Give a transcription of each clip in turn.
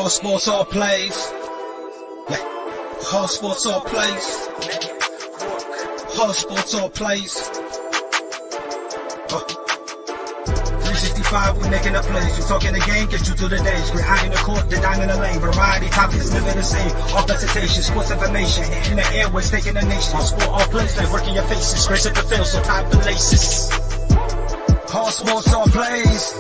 All sports, all plays. Yeah. All sports, all plays. All sports, all plays. 365, we making a plays. You talking the game, get you through the days. We're high in the court, the dime in the lane. Variety, topics, living the same. All presentation, sports information. In the airways, taking the nation. All sport, all plays, they working your faces. Grace at the field, so tie the laces. All sports, all plays.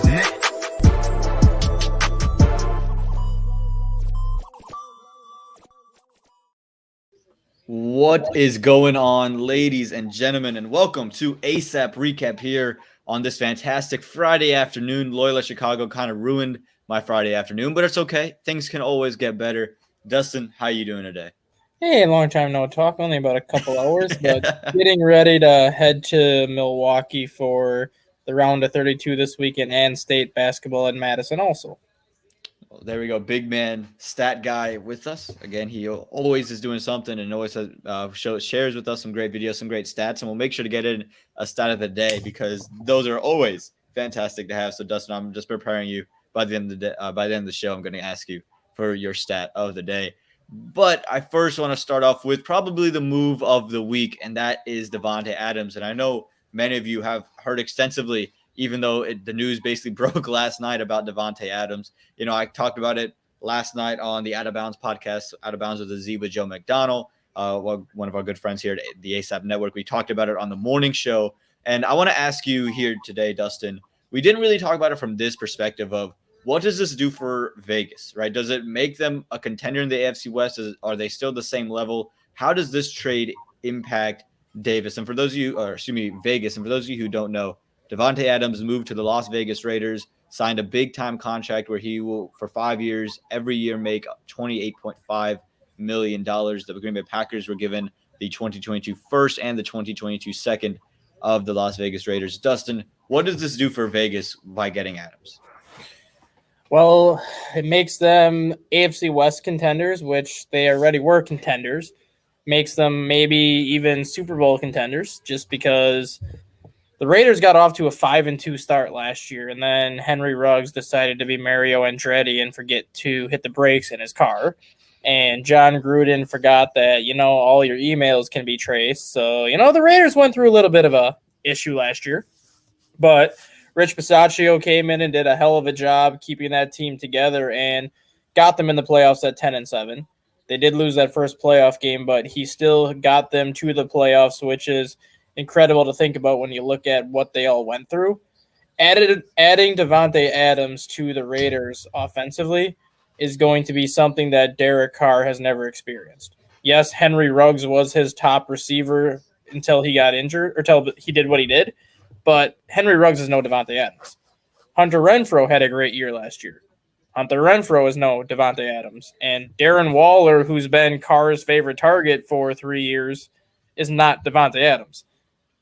What is going on, ladies and gentlemen, and welcome to ASAP Recap here on this fantastic Friday afternoon. Loyola Chicago kind of ruined my Friday afternoon, but it's okay. Things can always get better. Dustin, how you doing today? Hey, long time no talk, only about a couple hours, but getting ready to head to Milwaukee for the round of 32 this weekend and state basketball in Madison also. Well, there we go. Big man, stat guy with us. Again, he always is doing something and always shares with us some great videos, some great stats, and we'll make sure to get in a stat of the day because those are always fantastic to have. So, Dustin, I'm just preparing you by the end of the day, by the end of the show. I'm going to ask you for your stat of the day. But I first want to start off with probably the move of the week, and that is Davante Adams. And I know many of you have heard extensively, even though the news basically broke last night about Davante Adams. You know, I talked about it last night on the Out of Bounds podcast, Out of Bounds with the Z with Joe McDonald, one of our good friends here at the ASAP Network. We talked about it on the morning show. And I want to ask you here today, Dustin, we didn't really talk about it from this perspective of what does this do for Vegas, right? Does it make them a contender in the AFC West? Are they still the same level? How does this trade impact Vegas? And for those of you who don't know, Davante Adams moved to the Las Vegas Raiders, signed a big-time contract where he will, for 5 years, every year make $28.5 million. The Green Bay Packers were given the 2022 first and the 2022 second of the Las Vegas Raiders. Dustin, what does this do for Vegas by getting Adams? Well, it makes them AFC West contenders, which they already were contenders. Makes them maybe even Super Bowl contenders just because the Raiders got off to a 5-2 start last year, and then Henry Ruggs decided to be Mario Andretti and forget to hit the brakes in his car. And John Gruden forgot that, all your emails can be traced. So, the Raiders went through a little bit of a issue last year. But Rich Bisaccia came in and did a hell of a job keeping that team together and got them in the playoffs at 10-7. They did lose that first playoff game, but he still got them to the playoffs, which is incredible to think about when you look at what they all went through. Adding Davante Adams to the Raiders offensively is going to be something that Derek Carr has never experienced. Yes, Henry Ruggs was his top receiver until he got injured, or until he did what he did, but Henry Ruggs is no Davante Adams. Hunter Renfrow had a great year last year. Hunter Renfrow is no Davante Adams. And Darren Waller, who's been Carr's favorite target for 3 years, is not Davante Adams.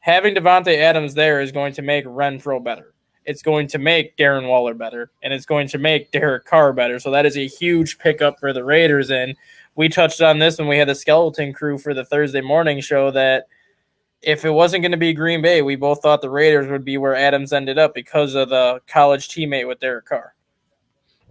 Having Davante Adams there is going to make Renfrow better. It's going to make Darren Waller better, and it's going to make Derek Carr better. So that is a huge pickup for the Raiders. And we touched on this when we had the skeleton crew for the Thursday morning show that if it wasn't going to be Green Bay, we both thought the Raiders would be where Adams ended up because of the college teammate with Derek Carr.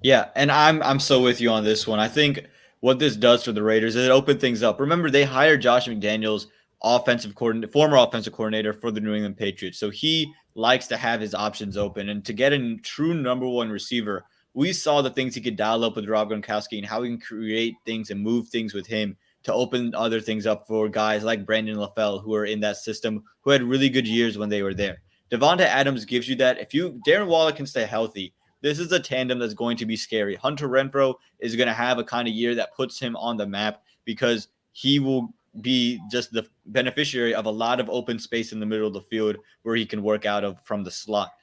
Yeah, and I'm so with you on this one. I think what this does for the Raiders is it opened things up. Remember, they hired Josh McDaniels, former offensive coordinator for the New England Patriots. So he likes to have his options open. And to get a true number one receiver, we saw the things he could dial up with Rob Gronkowski and how he can create things and move things with him to open other things up for guys like Brandon LaFell, who are in that system, who had really good years when they were there. Davante Adams gives you that. If Darren Waller can stay healthy, this is a tandem that's going to be scary. Hunter Renfrow is going to have a kind of year that puts him on the map because he will be just the beneficiary of a lot of open space in the middle of the field where he can work out of from the slot.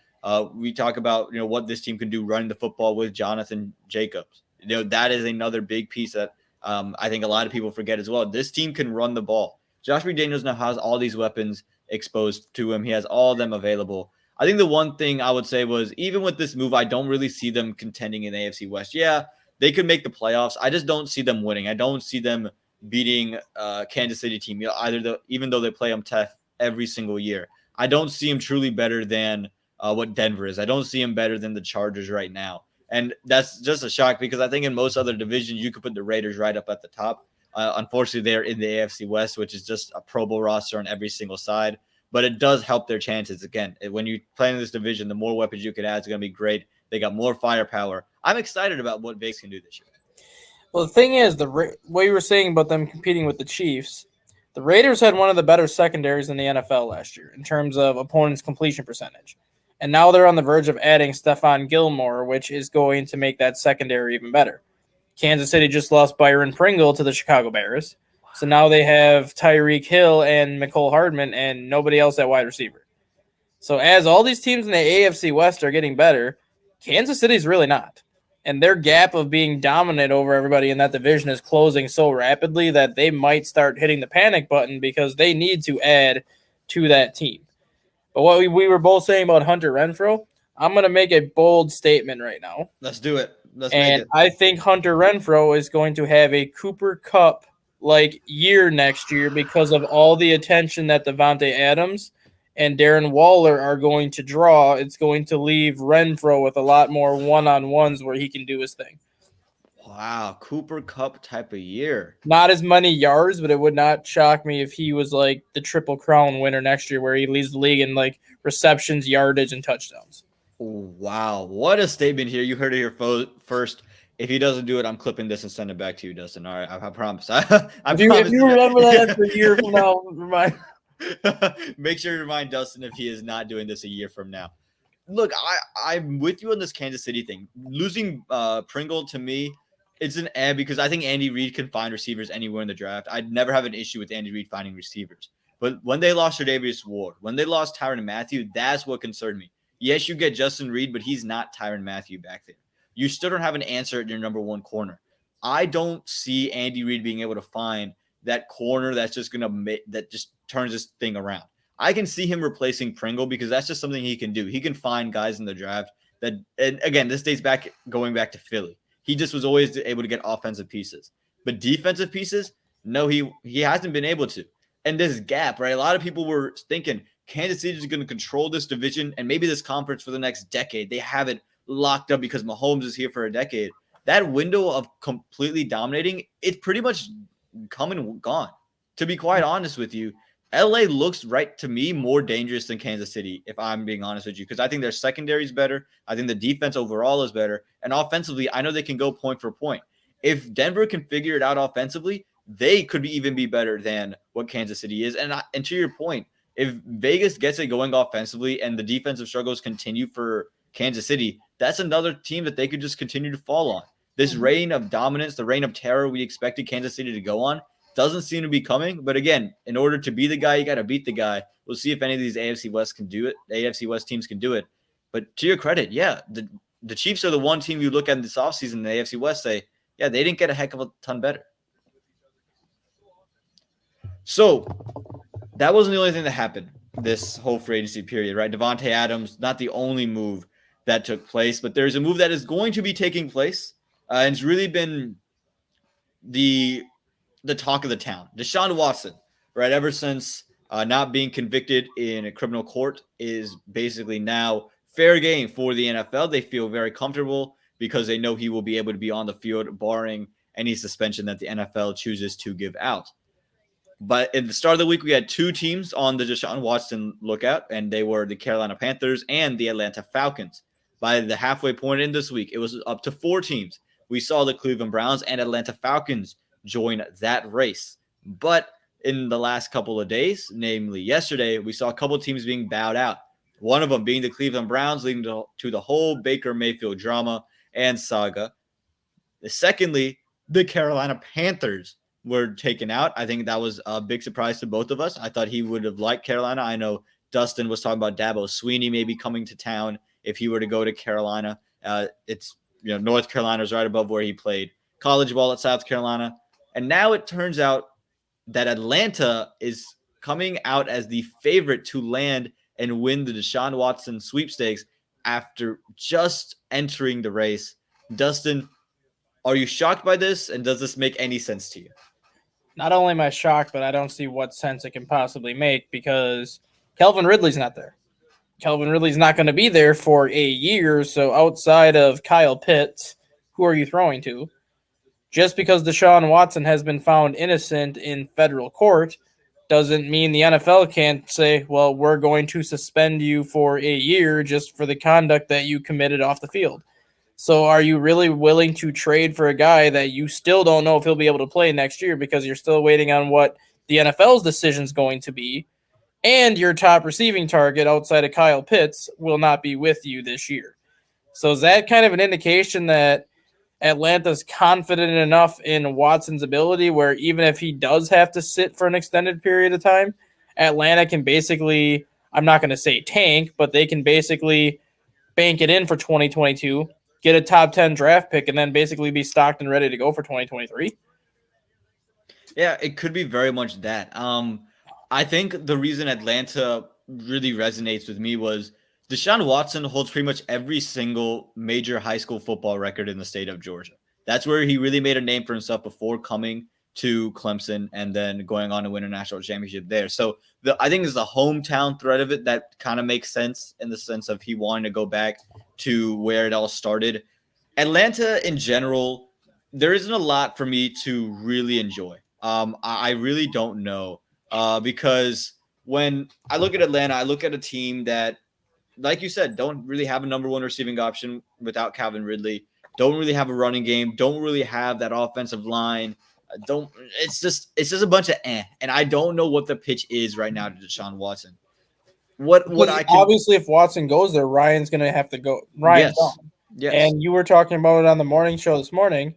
We talk about, what this team can do running the football with Jonathan Jacobs. That is another big piece that I think a lot of people forget as well. This team can run the ball. Josh McDaniels now has all these weapons exposed to him. He has all of them available. I think the one thing I would say was even with this move, I don't really see them contending in the AFC West. Yeah, they could make the playoffs. I just don't see them winning. I don't see them beating Kansas City team, even though they play them tough every single year. I don't see them truly better than what Denver is. I don't see them better than the Chargers right now. And that's just a shock because I think in most other divisions, you could put the Raiders right up at the top. Unfortunately, they're in the AFC West, which is just a Pro Bowl roster on every single side. But it does help their chances. Again, when you play in this division, the more weapons you can add is going to be great. They got more firepower. I'm excited about what Vegas can do this year. Well, the thing is, what you were saying about them competing with the Chiefs, the Raiders had one of the better secondaries in the NFL last year in terms of opponents' completion percentage. And now they're on the verge of adding Stephon Gilmore, which is going to make that secondary even better. Kansas City just lost Byron Pringle to the Chicago Bears. So now they have Tyreek Hill and Mecole Hardman and nobody else at wide receiver. So as all these teams in the AFC West are getting better, Kansas City's really not. And their gap of being dominant over everybody in that division is closing so rapidly that they might start hitting the panic button because they need to add to that team. But what we were both saying about Hunter Renfrow, I'm going to make a bold statement right now. Let's do it. And I think Hunter Renfrow is going to have a Cooper Kupp-like year next year because of all the attention that Davante Adams and Darren Waller are going to draw. It's going to leave Renfrow with a lot more one-on-ones where he can do his thing. Wow, Cooper Kupp type of year. Not as many yards, but it would not shock me if he was like the Triple Crown winner next year where he leads the league in like receptions, yardage, and touchdowns. Wow, what a statement here. You heard it here first. If he doesn't do it, I'm clipping this and sending it back to you, Dustin. All right, I promise. If you remember that for a year from now, remind. Make sure to remind Dustin if he is not doing this a year from now. Look, I'm with you on this Kansas City thing. Losing Pringle to me, it's an because I think Andy Reid can find receivers anywhere in the draft. I'd never have an issue with Andy Reid finding receivers. But when they lost Tre'Davious Ward, when they lost Tyrann Mathieu, that's what concerned me. Yes, you get Justin Reid, but he's not Tyrann Mathieu back there. You still don't have an answer at your number one corner. I don't see Andy Reid being able to find that corner that's just that just turns this thing around. I can see him replacing Pringle because that's just something he can do. He can find guys in the draft that, and again, this dates back going back to Philly. He just was always able to get offensive pieces, but defensive pieces, no, he hasn't been able to. And this gap, right? A lot of people were thinking Kansas City is going to control this division and maybe this conference for the next decade. They have it locked up because Mahomes is here for a decade. That window of completely dominating, it's pretty much come and gone. To be quite honest with you, LA looks right to me more dangerous than Kansas City, if I'm being honest with you, because I think their secondary is better. I think the defense overall is better. And offensively, I know they can go point for point. If Denver can figure it out offensively, they could even be better than what Kansas City is. And to your point, if Vegas gets it going offensively and the defensive struggles continue for Kansas City, that's another team that they could just continue to fall on. This reign of dominance, the reign of terror we expected Kansas City to go on, doesn't seem to be coming. But again, in order to be the guy, you got to beat the guy. We'll see if any of these AFC West can do it. The AFC West teams can do it. But to your credit, yeah, the Chiefs are the one team you look at in this offseason in the AFC West, say, yeah, they didn't get a heck of a ton better. So that wasn't the only thing that happened this whole free agency period, right? Davante Adams, not the only move that took place, but there's a move that is going to be taking place. And it's really been the talk of the town. Deshaun Watson, right, ever since not being convicted in a criminal court, is basically now fair game for the NFL. They feel very comfortable because they know he will be able to be on the field, barring any suspension that the NFL chooses to give out. But at the start of the week, we had two teams on the Deshaun Watson lookout, and they were the Carolina Panthers and the Atlanta Falcons. By the halfway point in this week, it was up to 4 teams. We saw the Cleveland Browns and Atlanta Falcons join that race. But in the last couple of days, namely yesterday, we saw a couple of teams being bowed out. One of them being the Cleveland Browns, leading to the whole Baker Mayfield drama and saga. Secondly, the Carolina Panthers were taken out. I think that was a big surprise to both of us. I thought he would have liked Carolina. I know Dustin was talking about Dabo Swinney maybe coming to town if he were to go to Carolina. It's North Carolina is right above where he played college ball at South Carolina. And now it turns out that Atlanta is coming out as the favorite to land and win the Deshaun Watson sweepstakes after just entering the race. Dustin, are you shocked by this? And does this make any sense to you? Not only am I shocked, but I don't see what sense it can possibly make because Calvin Ridley's not there. Calvin Ridley's not going to be there for a year. So outside of Kyle Pitts, who are you throwing to? Just because Deshaun Watson has been found innocent in federal court doesn't mean the NFL can't say, well, we're going to suspend you for a year just for the conduct that you committed off the field. So are you really willing to trade for a guy that you still don't know if he'll be able to play next year because you're still waiting on what the NFL's decision is going to be, and your top receiving target outside of Kyle Pitts will not be with you this year? So is that kind of an indication that Atlanta's confident enough in Watson's ability where even if he does have to sit for an extended period of time, Atlanta can basically, I'm not going to say tank, but they can basically bank it in for 2022, get a top 10 draft pick, and then basically be stocked and ready to go for 2023? Yeah, it could be very much that. I think the reason Atlanta really resonates with me was Deshaun Watson holds pretty much every single major high school football record in the state of Georgia. That's where he really made a name for himself before coming to Clemson and then going on to win a national championship there. So I think it's the hometown thread of it that kind of makes sense in the sense of he wanting to go back to where it all started. Atlanta in general, there isn't a lot for me to really enjoy. I really don't know because when I look at Atlanta, I look at a team that, like you said, don't really have a number one receiving option without Calvin Ridley. Don't really have a running game. Don't really have that offensive line. It's just a bunch of and I don't know what the pitch is right now to Deshaun Watson. Obviously, if Watson goes there, Ryan's going to have to go. Ryan's gone. Yes. And you were talking about it on the morning show this morning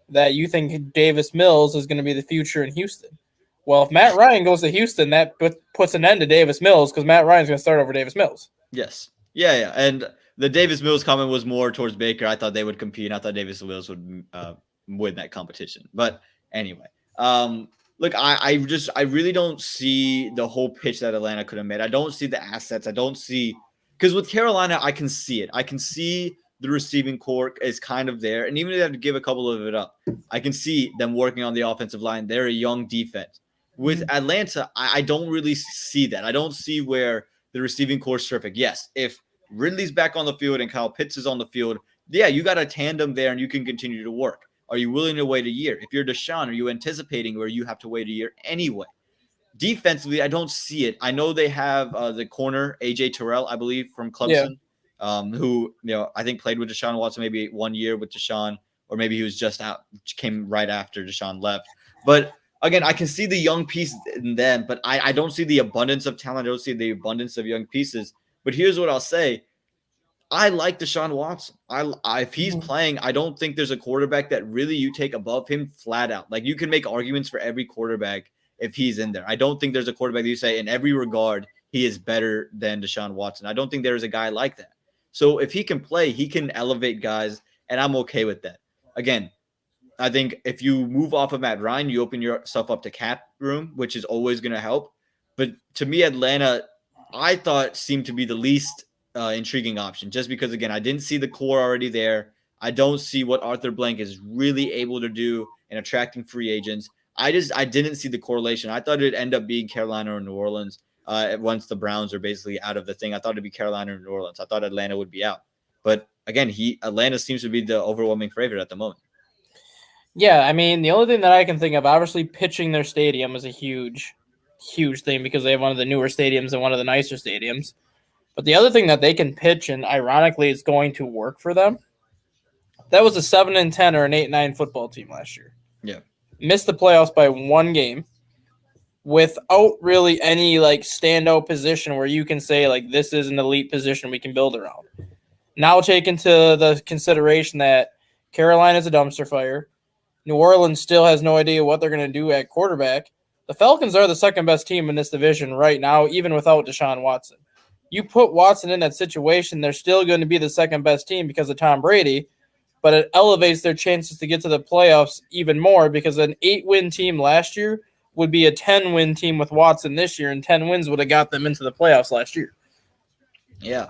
that you think Davis Mills is going to be the future in Houston. Well, if Matt Ryan goes to Houston, that puts an end to Davis Mills because Matt Ryan's going to start over Davis Mills. Yes. Yeah. And the Davis Mills comment was more towards Baker. I thought they would compete. I thought Davis Mills would win that competition. But anyway, look, I really don't see the whole pitch that Atlanta could have made. I don't see the assets. I don't see – because with Carolina, I can see it. I can see the receiving core is kind of there. And even if they have to give a couple of it up, I can see them working on the offensive line. They're a young defense. With Atlanta, I don't really see that. I don't see where the receiving core is terrific. Yes, if Ridley's back on the field and Kyle Pitts is on the field, yeah, you got a tandem there and you can continue to work. Are you willing to wait a year? If you're Deshaun, are you anticipating where you have to wait a year anyway? Defensively, I don't see it. I know they have the corner, A.J. Terrell, I believe, from Clemson, who, I think played with Deshaun Watson maybe 1 year with Deshaun, or maybe he was just out, came right after Deshaun left. But again, I can see the young pieces in them, but I don't see the abundance of talent. I don't see the abundance of young pieces. But here's what I'll say. I like Deshaun Watson. If he's playing, I don't think there's a quarterback that really you take above him flat out. Like, you can make arguments for every quarterback if he's in there. I don't think there's a quarterback that you say in every regard he is better than Deshaun Watson. I don't think there's a guy like that. So if he can play, he can elevate guys, and I'm okay with that. Again, I think if you move off of Matt Ryan, you open yourself up to cap room, which is always going to help. But to me, Atlanta, I thought seemed to be the least intriguing option, just because, again, I didn't see the core already there. I don't see what Arthur Blank is really able to do in attracting free agents. I didn't see the correlation. I thought it'd end up being Carolina or New Orleans once the Browns are basically out of the thing. I thought it'd be Carolina or New Orleans. I thought Atlanta would be out. But again, Atlanta seems to be the overwhelming favorite at the moment. Yeah, I mean, the only thing that I can think of, obviously pitching their stadium is a huge thing because they have one of the newer stadiums and one of the nicer stadiums. But the other thing that they can pitch, and ironically it's going to work for them, that was a 7-10 or an 8-9 football team last year. Yeah. Missed the playoffs by one game without really any standout position where you can say this is an elite position we can build around. Now take into the consideration that Carolina's a dumpster fire. New Orleans still has no idea what they're going to do at quarterback. The Falcons are the second best team in this division right now, even without Deshaun Watson. You put Watson in that situation, they're still going to be the second best team because of Tom Brady, but it elevates their chances to get to the playoffs even more because an 8-win team last year would be a 10-win team with Watson this year, and 10 wins would have got them into the playoffs last year. Yeah.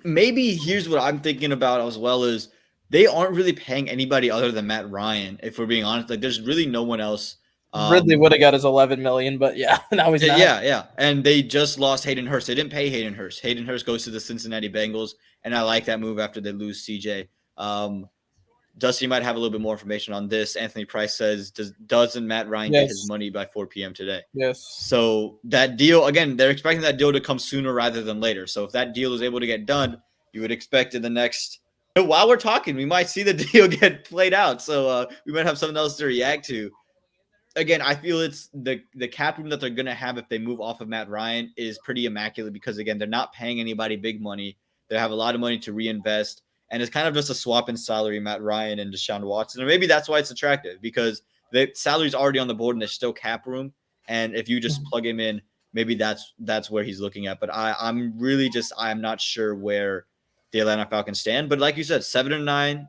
Maybe here's what I'm thinking about as well is they aren't really paying anybody other than Matt Ryan, if we're being honest. There's really no one else Ridley would have got his $11 million, but yeah, now he's not. Yeah. And they just lost Hayden Hurst. They didn't pay Hayden Hurst. Hayden Hurst goes to the Cincinnati Bengals, and I like that move after they lose CJ. Dusty might have a little bit more information on this. Anthony Price says, doesn't Matt Ryan get his money by 4 p.m. today? Yes. So that deal, again, they're expecting that deal to come sooner rather than later. So if that deal is able to get done, you would expect in the next – while we're talking, we might see the deal get played out. So we might have something else to react to. Again, I feel it's the cap room that they're going to have if they move off of Matt Ryan is pretty immaculate because, again, they're not paying anybody big money. They have a lot of money to reinvest. And it's kind of just a swap in salary, Matt Ryan and Deshaun Watson. And maybe that's why it's attractive because the salary's already on the board and there's still cap room. And if you just plug him in, maybe that's where he's looking at. But I'm not sure where the Atlanta Falcons stand. But like you said, 7-9,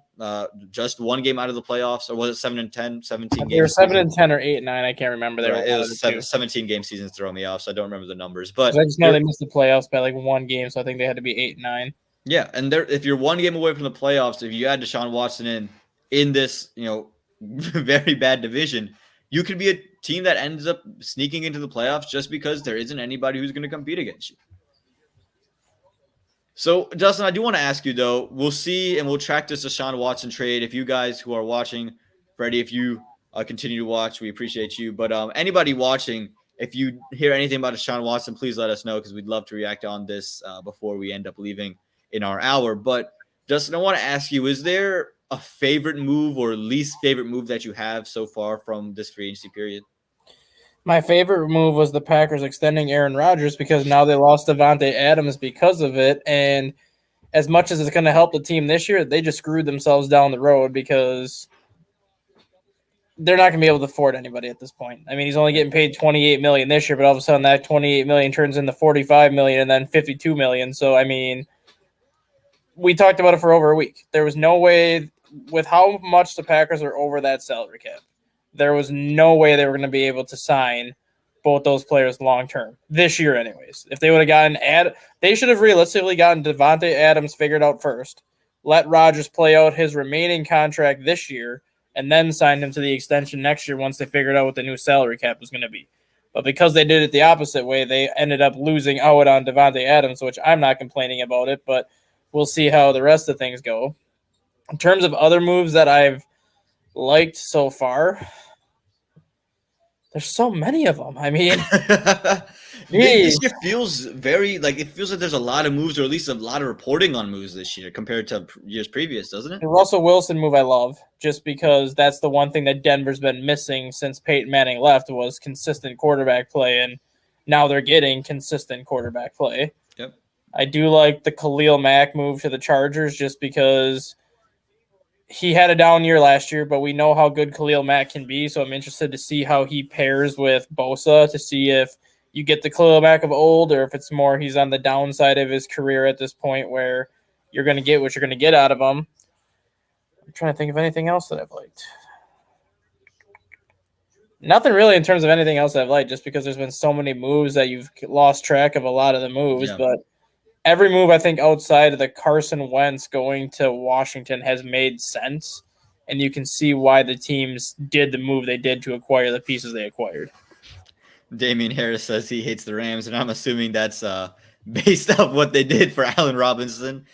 just one game out of the playoffs. Or was it 7-10, 17 games? They were 7-10 or 8-9. I can't remember. It was 17 game seasons throwing me off, so I don't remember the numbers. But I just know they missed the playoffs by like one game, so I think they had to be 8-9. Yeah, and if you're one game away from the playoffs, if you add Deshaun Watson in this, very bad division, you could be a team that ends up sneaking into the playoffs just because there isn't anybody who's going to compete against you. So, Dustin, I do want to ask you, though, we'll see and we'll track this Deshaun Watson trade. If you guys who are watching, Freddie, if you continue to watch, we appreciate you. But anybody watching, if you hear anything about Deshaun Watson, please let us know because we'd love to react on this before we end up leaving in our hour. But Justin, I want to ask you, is there a favorite move or least favorite move that you have so far from this free agency period? My favorite move was the Packers extending Aaron Rodgers because now they lost Davante Adams because of it. And as much as it's going to help the team this year, they just screwed themselves down the road because they're not going to be able to afford anybody at this point. I mean, he's only getting paid $28 million this year, but all of a sudden that $28 million turns into $45 million and then $52 million. So, I mean, we talked about it for over a week. There was no way, with how much the Packers are over that salary cap, there was no way they were going to be able to sign both those players long term this year anyways. If they would have gotten they should have realistically gotten Davante Adams figured out first, let Rodgers play out his remaining contract this year, and then signed him to the extension next year once they figured out what the new salary cap was going to be. But because they did it the opposite way, they ended up losing out on Davante Adams, which I'm not complaining about it, but we'll see how the rest of things go. In terms of other moves that I've liked so far, there's so many of them. I mean, this year feels it feels like there's a lot of moves, or at least a lot of reporting on moves this year compared to years previous, doesn't it? The Russell Wilson move I love, just because that's the one thing that Denver's been missing since Peyton Manning left was consistent quarterback play, and now they're getting consistent quarterback play. Yep. I do like the Khalil Mack move to the Chargers just because he had a down year last year, but we know how good Khalil Mack can be, so I'm interested to see how he pairs with Bosa to see if you get the Khalil Mack of old or if it's more he's on the downside of his career at this point where you're going to get what you're going to get out of him. I'm trying to think of anything else that I've liked. Nothing really in terms of anything else I've liked, just because there's been so many moves that you've lost track of a lot of the moves, but every move, I think, outside of the Carson Wentz going to Washington has made sense, and you can see why the teams did the move they did to acquire the pieces they acquired. Damian Harris says he hates the Rams, and I'm assuming that's based off what they did for Allen Robinson.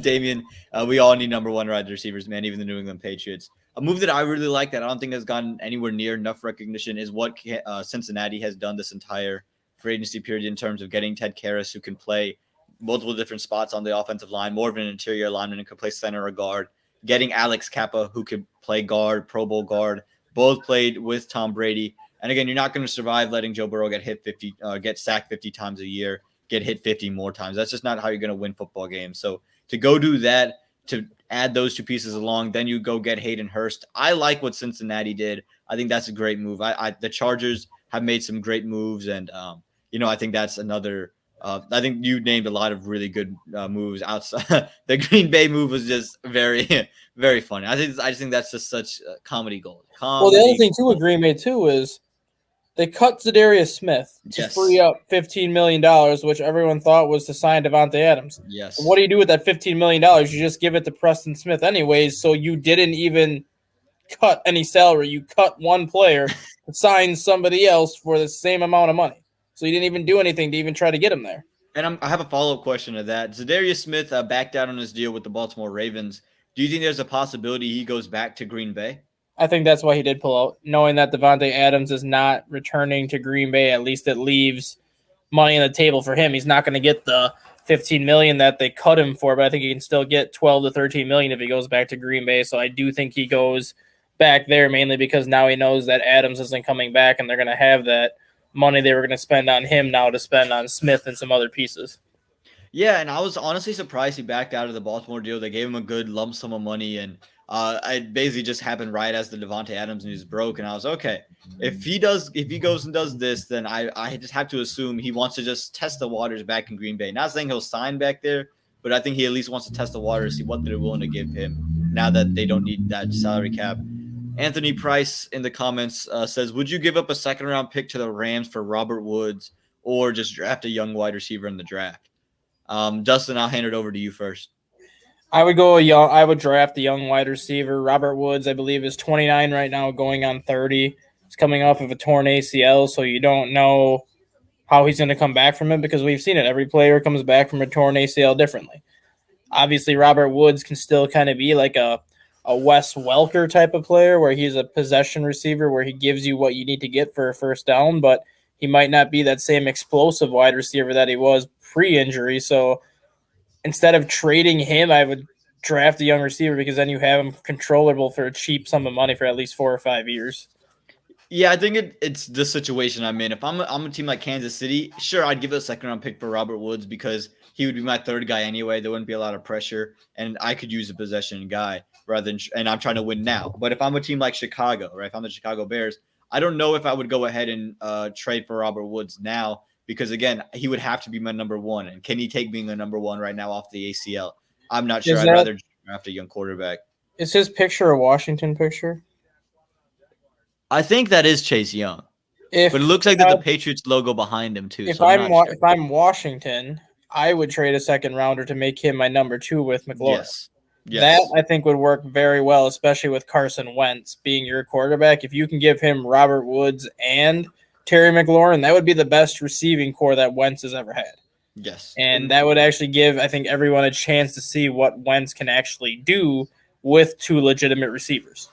Damian, we all need number one wide receivers, man, even the New England Patriots. A move that I really like that I don't think has gotten anywhere near enough recognition is what Cincinnati has done this entire free agency period in terms of getting Ted Karras, who can play multiple different spots on the offensive line, more of an interior lineman and could play center or guard. Getting Alex Kappa, who could play guard, Pro Bowl guard, both played with Tom Brady. And again, you're not going to survive letting Joe Burrow get sacked 50 times a year, get hit 50 more times. That's just not how you're going to win football games. So to go do that, to add those two pieces along, then you go get Hayden Hurst. I like what Cincinnati did. I think that's a great move. The Chargers have made some great moves, and I think that's another. I think you named a lot of really good moves outside. The Green Bay move was just very, very funny. I just think that's just such comedy gold. Well, the other thing too with Green Bay too is they cut Zadarius Smith to free up $15 million, which everyone thought was to sign Davante Adams. Yes. And what do you do with that $15 million? You just give it to Preston Smith anyways, so you didn't even cut any salary. You cut one player to sign somebody else for the same amount of money. So you didn't even do anything to even try to get him there. And I have a follow-up question to that. Zadarius Smith backed out on his deal with the Baltimore Ravens. Do you think there's a possibility he goes back to Green Bay? I think that's why he did pull out, knowing that Davante Adams is not returning to Green Bay. At least it leaves money on the table for him. He's not going to get the $15 million that they cut him for, but I think he can still get $12 to $13 million if he goes back to Green Bay. So I do think he goes back there mainly because now he knows that Adams isn't coming back, and they're going to have that money they were going to spend on him now to spend on Smith and some other pieces. Yeah, and I was honestly surprised he backed out of the Baltimore deal. They gave him a good lump sum of money, and it basically just happened right as the Davante Adams news broke. And I was okay. If he goes and does this, then I just have to assume he wants to just test the waters back in Green Bay. Not saying he'll sign back there, but I think he at least wants to test the water to see what they're willing to give him now that they don't need that salary cap. Anthony Price in the comments says, would you give up a second-round pick to the Rams for Robert Woods or just draft a young wide receiver in the draft? Dustin, I'll hand it over to you first. I would draft a young wide receiver. Robert Woods, I believe, is 29 right now, going on 30. He's coming off of a torn ACL, so you don't know how he's going to come back from it because we've seen it. Every player comes back from a torn ACL differently. Obviously, Robert Woods can still kind of be like a Wes Welker type of player where he's a possession receiver where he gives you what you need to get for a first down, but he might not be that same explosive wide receiver that he was pre-injury. So instead of trading him, I would draft a young receiver because then you have him controllable for a cheap sum of money for at least 4 or 5 years. Yeah, I think it's the situation I'm in. If I'm a team like Kansas City, sure, I'd give a second-round pick for Robert Woods because he would be my third guy anyway. There wouldn't be a lot of pressure, and I could use a possession guy and I'm trying to win now. But if I'm a team like Chicago, right, if I'm the Chicago Bears, I don't know if I would go ahead and trade for Robert Woods now because, again, he would have to be my number one. And can he take being a number one right now off the ACL? I'm not sure. I'd rather draft a young quarterback. Is his picture a Washington picture? I think that is Chase Young. But it looks like the Patriots logo behind him, too. If I'm Washington, I would trade a second rounder to make him my number 2 with McLaurin. Yes. That, I think, would work very well, especially with Carson Wentz being your quarterback. If you can give him Robert Woods and Terry McLaurin, that would be the best receiving core that Wentz has ever had. Yes. And that would actually give, I think, everyone a chance to see what Wentz can actually do with 2 legitimate receivers.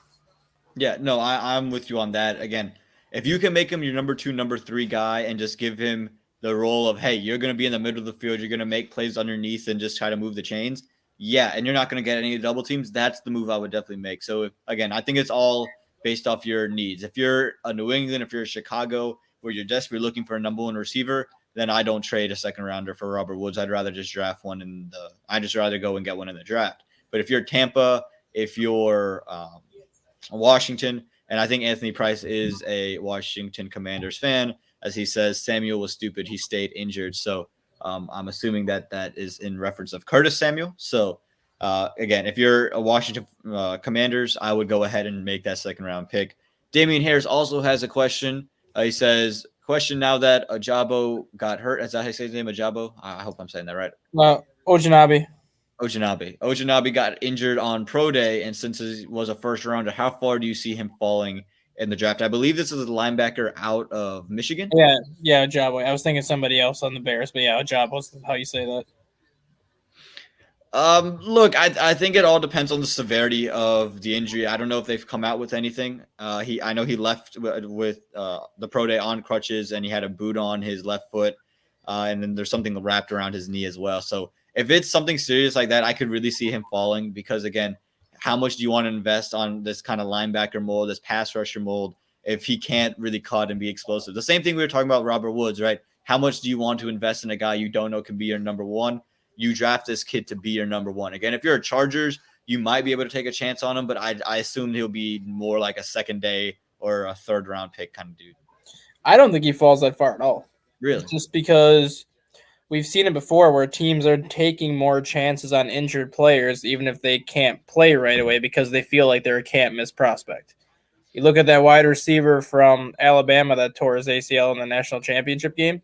Yeah, no, I'm with you on that. Again, if you can make him your number 2, number 3 guy and just give him the role of, hey, you're going to be in the middle of the field, you're going to make plays underneath and just try to move the chains, yeah, and you're not going to get any double teams, that's the move I would definitely make. So, again, I think it's all based off your needs. If you're a New England, if you're a Chicago, where you're desperately looking for a number 1 receiver, then I don't trade a second rounder for Robert Woods. I'd rather just draft one I'd just rather go and get one in the draft. But if you're Tampa, if you're Washington, and I think Anthony Price is a Washington Commanders fan, as he says, Samuel was stupid. He stayed injured. So I'm assuming that is in reference of Curtis Samuel. So again, if you're a Washington Commanders, I would go ahead and make that second round pick. Damian Harris also has a question. He says, question now that Ajabo got hurt. Is that how you say his name, Ajabo? I hope I'm saying that right. Ojanabi. Ojanabi got injured on Pro Day, and since he was a first rounder, how far do you see him falling in the draft? I believe this is a linebacker out of Michigan. Yeah, Ajabo. I was thinking somebody else on the Bears, but yeah, Ajabo is how you say that. Look, I think it all depends on the severity of the injury. I don't know if they've come out with anything. I know he left with the Pro Day on crutches, and he had a boot on his left foot, and then there's something wrapped around his knee as well. So if it's something serious like that, I could really see him falling because, again, how much do you want to invest on this kind of linebacker mold, this pass rusher mold, if he can't really cut and be explosive? The same thing we were talking about Robert Woods, right? How much do you want to invest in a guy you don't know can be your number 1? You draft this kid to be your number 1. Again, if you're a Chargers, you might be able to take a chance on him, but I assume he'll be more like a second day or a third round pick kind of dude. I don't think he falls that far at all. Really? Just because we've seen it before where teams are taking more chances on injured players, even if they can't play right away because they feel like they're a can't-miss prospect. You look at that wide receiver from Alabama that tore his ACL in the national championship game.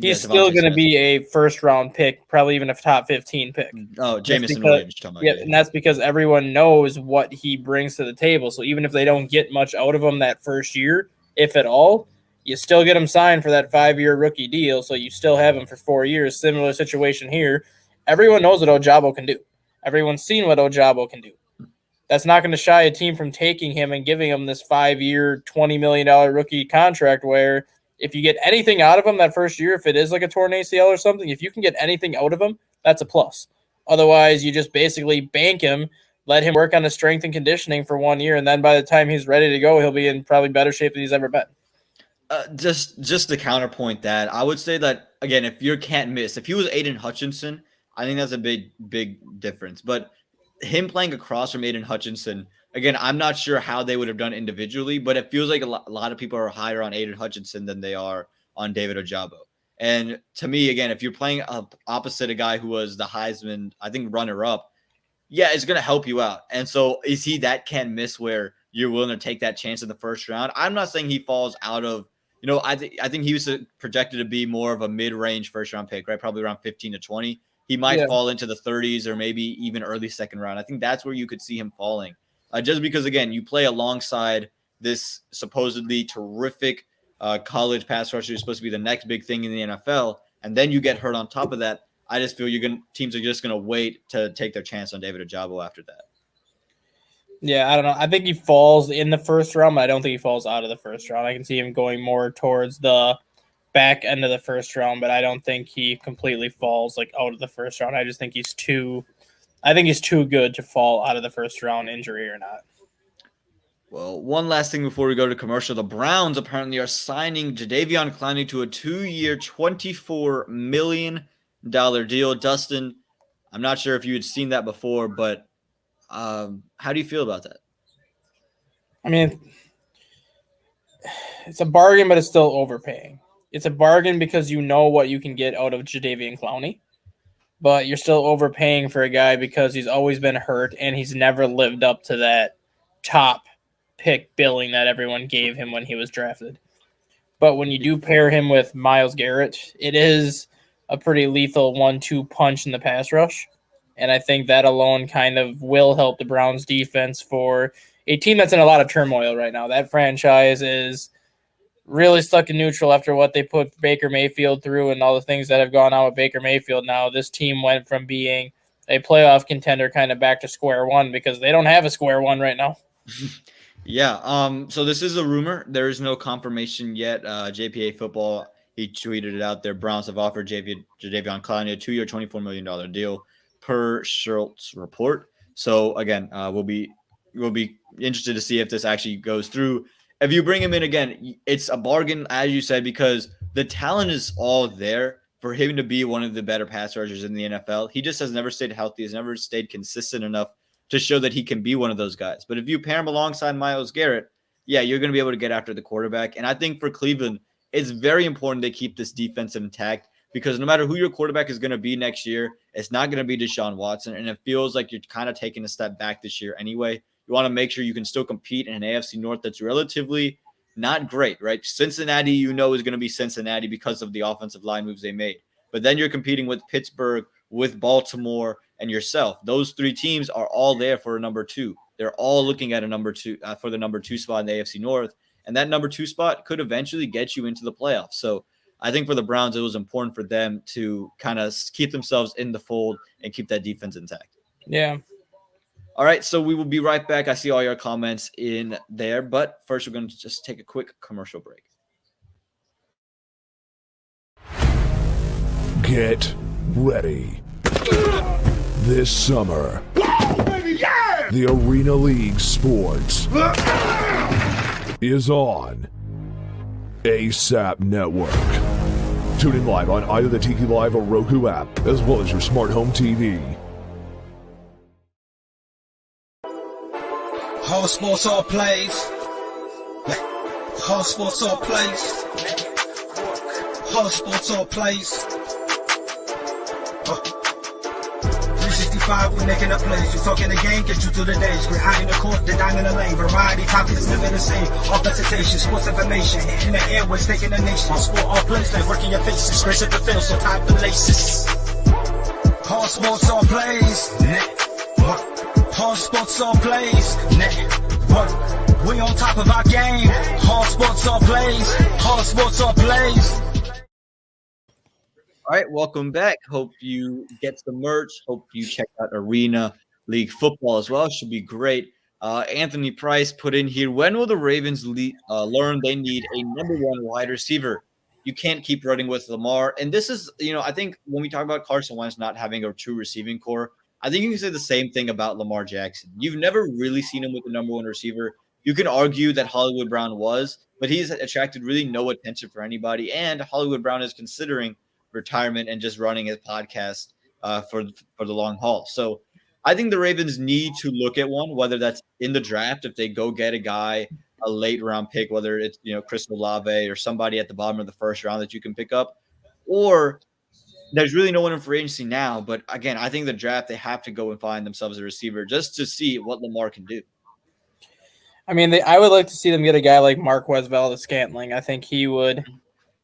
He's still Devontae going to Smith. be a first-round pick, probably even a top 15 pick. Oh, Jameson because- Williams. Yeah, and that's because everyone knows what he brings to the table. So even if they don't get much out of him that first year, if at all, you still get him signed for that 5-year rookie deal. So you still have him for 4 years. Similar situation here. Everyone knows what Ojabo can do. Everyone's seen what Ojabo can do. That's not going to shy a team from taking him and giving him this 5-year, $20 million rookie contract where if you get anything out of him that first year, if it is like a torn ACL or something, if you can get anything out of him, that's a plus. Otherwise, you just basically bank him, let him work on his strength and conditioning for 1 year, and then by the time he's ready to go, he'll be in probably better shape than he's ever been. Just to counterpoint that, I would say that, again, if you can't miss, if he was Aiden Hutchinson, I think that's a big difference. But him playing across from Aiden Hutchinson, again, I'm not sure how they would have done individually, but it feels like a lot of people are higher on Aiden Hutchinson than they are on David Ojabo. And to me, again, if you're playing opposite a guy who was the Heisman, I think, runner-up, yeah, it's going to help you out. And so is he that can't miss where you're willing to take that chance in the first round? I'm not saying he falls out of, I think he was projected to be more of a mid-range first-round pick, right? Probably around 15 to 20. He might fall into the 30s or maybe even early second round. I think that's where you could see him falling. Just because, again, you play alongside this supposedly terrific college pass rusher who's supposed to be the next big thing in the NFL, and then you get hurt on top of that. I just feel teams are just going to wait to take their chance on David Ojabo after that. Yeah, I don't know. I think he falls in the first round, but I don't think he falls out of the first round. I can see him going more towards the back end of the first round, but I don't think he completely falls like out of the first round. I just think he's too good to fall out of the first round, injury or not. Well, one last thing before we go to commercial. The Browns apparently are signing Jadeveon Clowney to a 2-year, $24 million deal. Dustin, I'm not sure if you had seen that before, but how do you feel about that? I mean, it's a bargain, but it's still overpaying. It's a bargain because you know what you can get out of Jadeveon Clowney, but you're still overpaying for a guy because he's always been hurt and he's never lived up to that top pick billing that everyone gave him when he was drafted. But when you do pair him with Myles Garrett, it is a pretty lethal 1-2 punch in the pass rush. And I think that alone kind of will help the Browns defense for a team that's in a lot of turmoil right now. That franchise is really stuck in neutral after what they put Baker Mayfield through and all the things that have gone on with Baker Mayfield. Now this team went from being a playoff contender kind of back to square one because they don't have a square one right now. Yeah. So this is a rumor. There is no confirmation yet. JPA Football, he tweeted it out there. Browns have offered Jadeveon Clowney a 2-year, $24 million deal per Schultz report. So again, we'll be interested to see if this actually goes through. If you bring him in again, it's a bargain, as you said, because the talent is all there for him to be one of the better pass rushers in the NFL. He just has never stayed healthy, has never stayed consistent enough to show that he can be one of those guys. But if you pair him alongside Myles Garrett, yeah, you're going to be able to get after the quarterback. And I think for Cleveland, it's very important they keep this defense intact because no matter who your quarterback is going to be next year, it's not going to be Deshaun Watson. And it feels like you're kind of taking a step back this year anyway. You want to make sure you can still compete in an AFC North that's relatively not great, right? Cincinnati, is going to be Cincinnati because of the offensive line moves they made. But then you're competing with Pittsburgh, with Baltimore, and yourself. Those three teams are all there for a number 2. They're all looking at a number 2 for the number 2 spot in the AFC North. And that number 2 spot could eventually get you into the playoffs. So I think for the Browns, it was important for them to kind of keep themselves in the fold and keep that defense intact. Yeah. All right, so we will be right back. I see all your comments in there, but first we're going to just take a quick commercial break. Get ready. This summer, the Arena League Sports is on ASAP Network. Tune in live on either the Tiki Live or Roku app, as well as your smart home TV. Whole sports all plays. Whole sports all plays. Whole sports all plays. 365 5, we making a plays. We talking the game, get you through the days. We're high in the court, the dime in the lane. Variety topics, living the same. All presentation, sports information. Hitting the airways, taking the nation. All sport, all plays, like working your faces. Grace at the field, so tie the laces. All sports, all plays. Network. All sports, all plays. Network. We on top of our game. All sports, all plays. All sports, all plays. All right, welcome back. Hope you get some merch. Hope you check out Arena League football as well. Should be great. Anthony Price put in here, when will the Ravens learn they need a number one wide receiver? You can't keep running with Lamar. And this is, I think when we talk about Carson Wentz not having a true receiving core, I think you can say the same thing about Lamar Jackson. You've never really seen him with the number one receiver. You can argue that Hollywood Brown was, but he's attracted really no attention for anybody. And Hollywood Brown is considering retirement and just running his podcast for the long haul. So I think the Ravens need to look at one, whether that's in the draft, if they go get a guy, a late round pick, whether it's, Chris Olave or somebody at the bottom of the first round that you can pick up, or there's really no one in free agency now. But again, I think the draft, they have to go and find themselves a receiver just to see what Lamar can do. I mean, I would like to see them get a guy like Marquez Valdes-Scantling. I think he would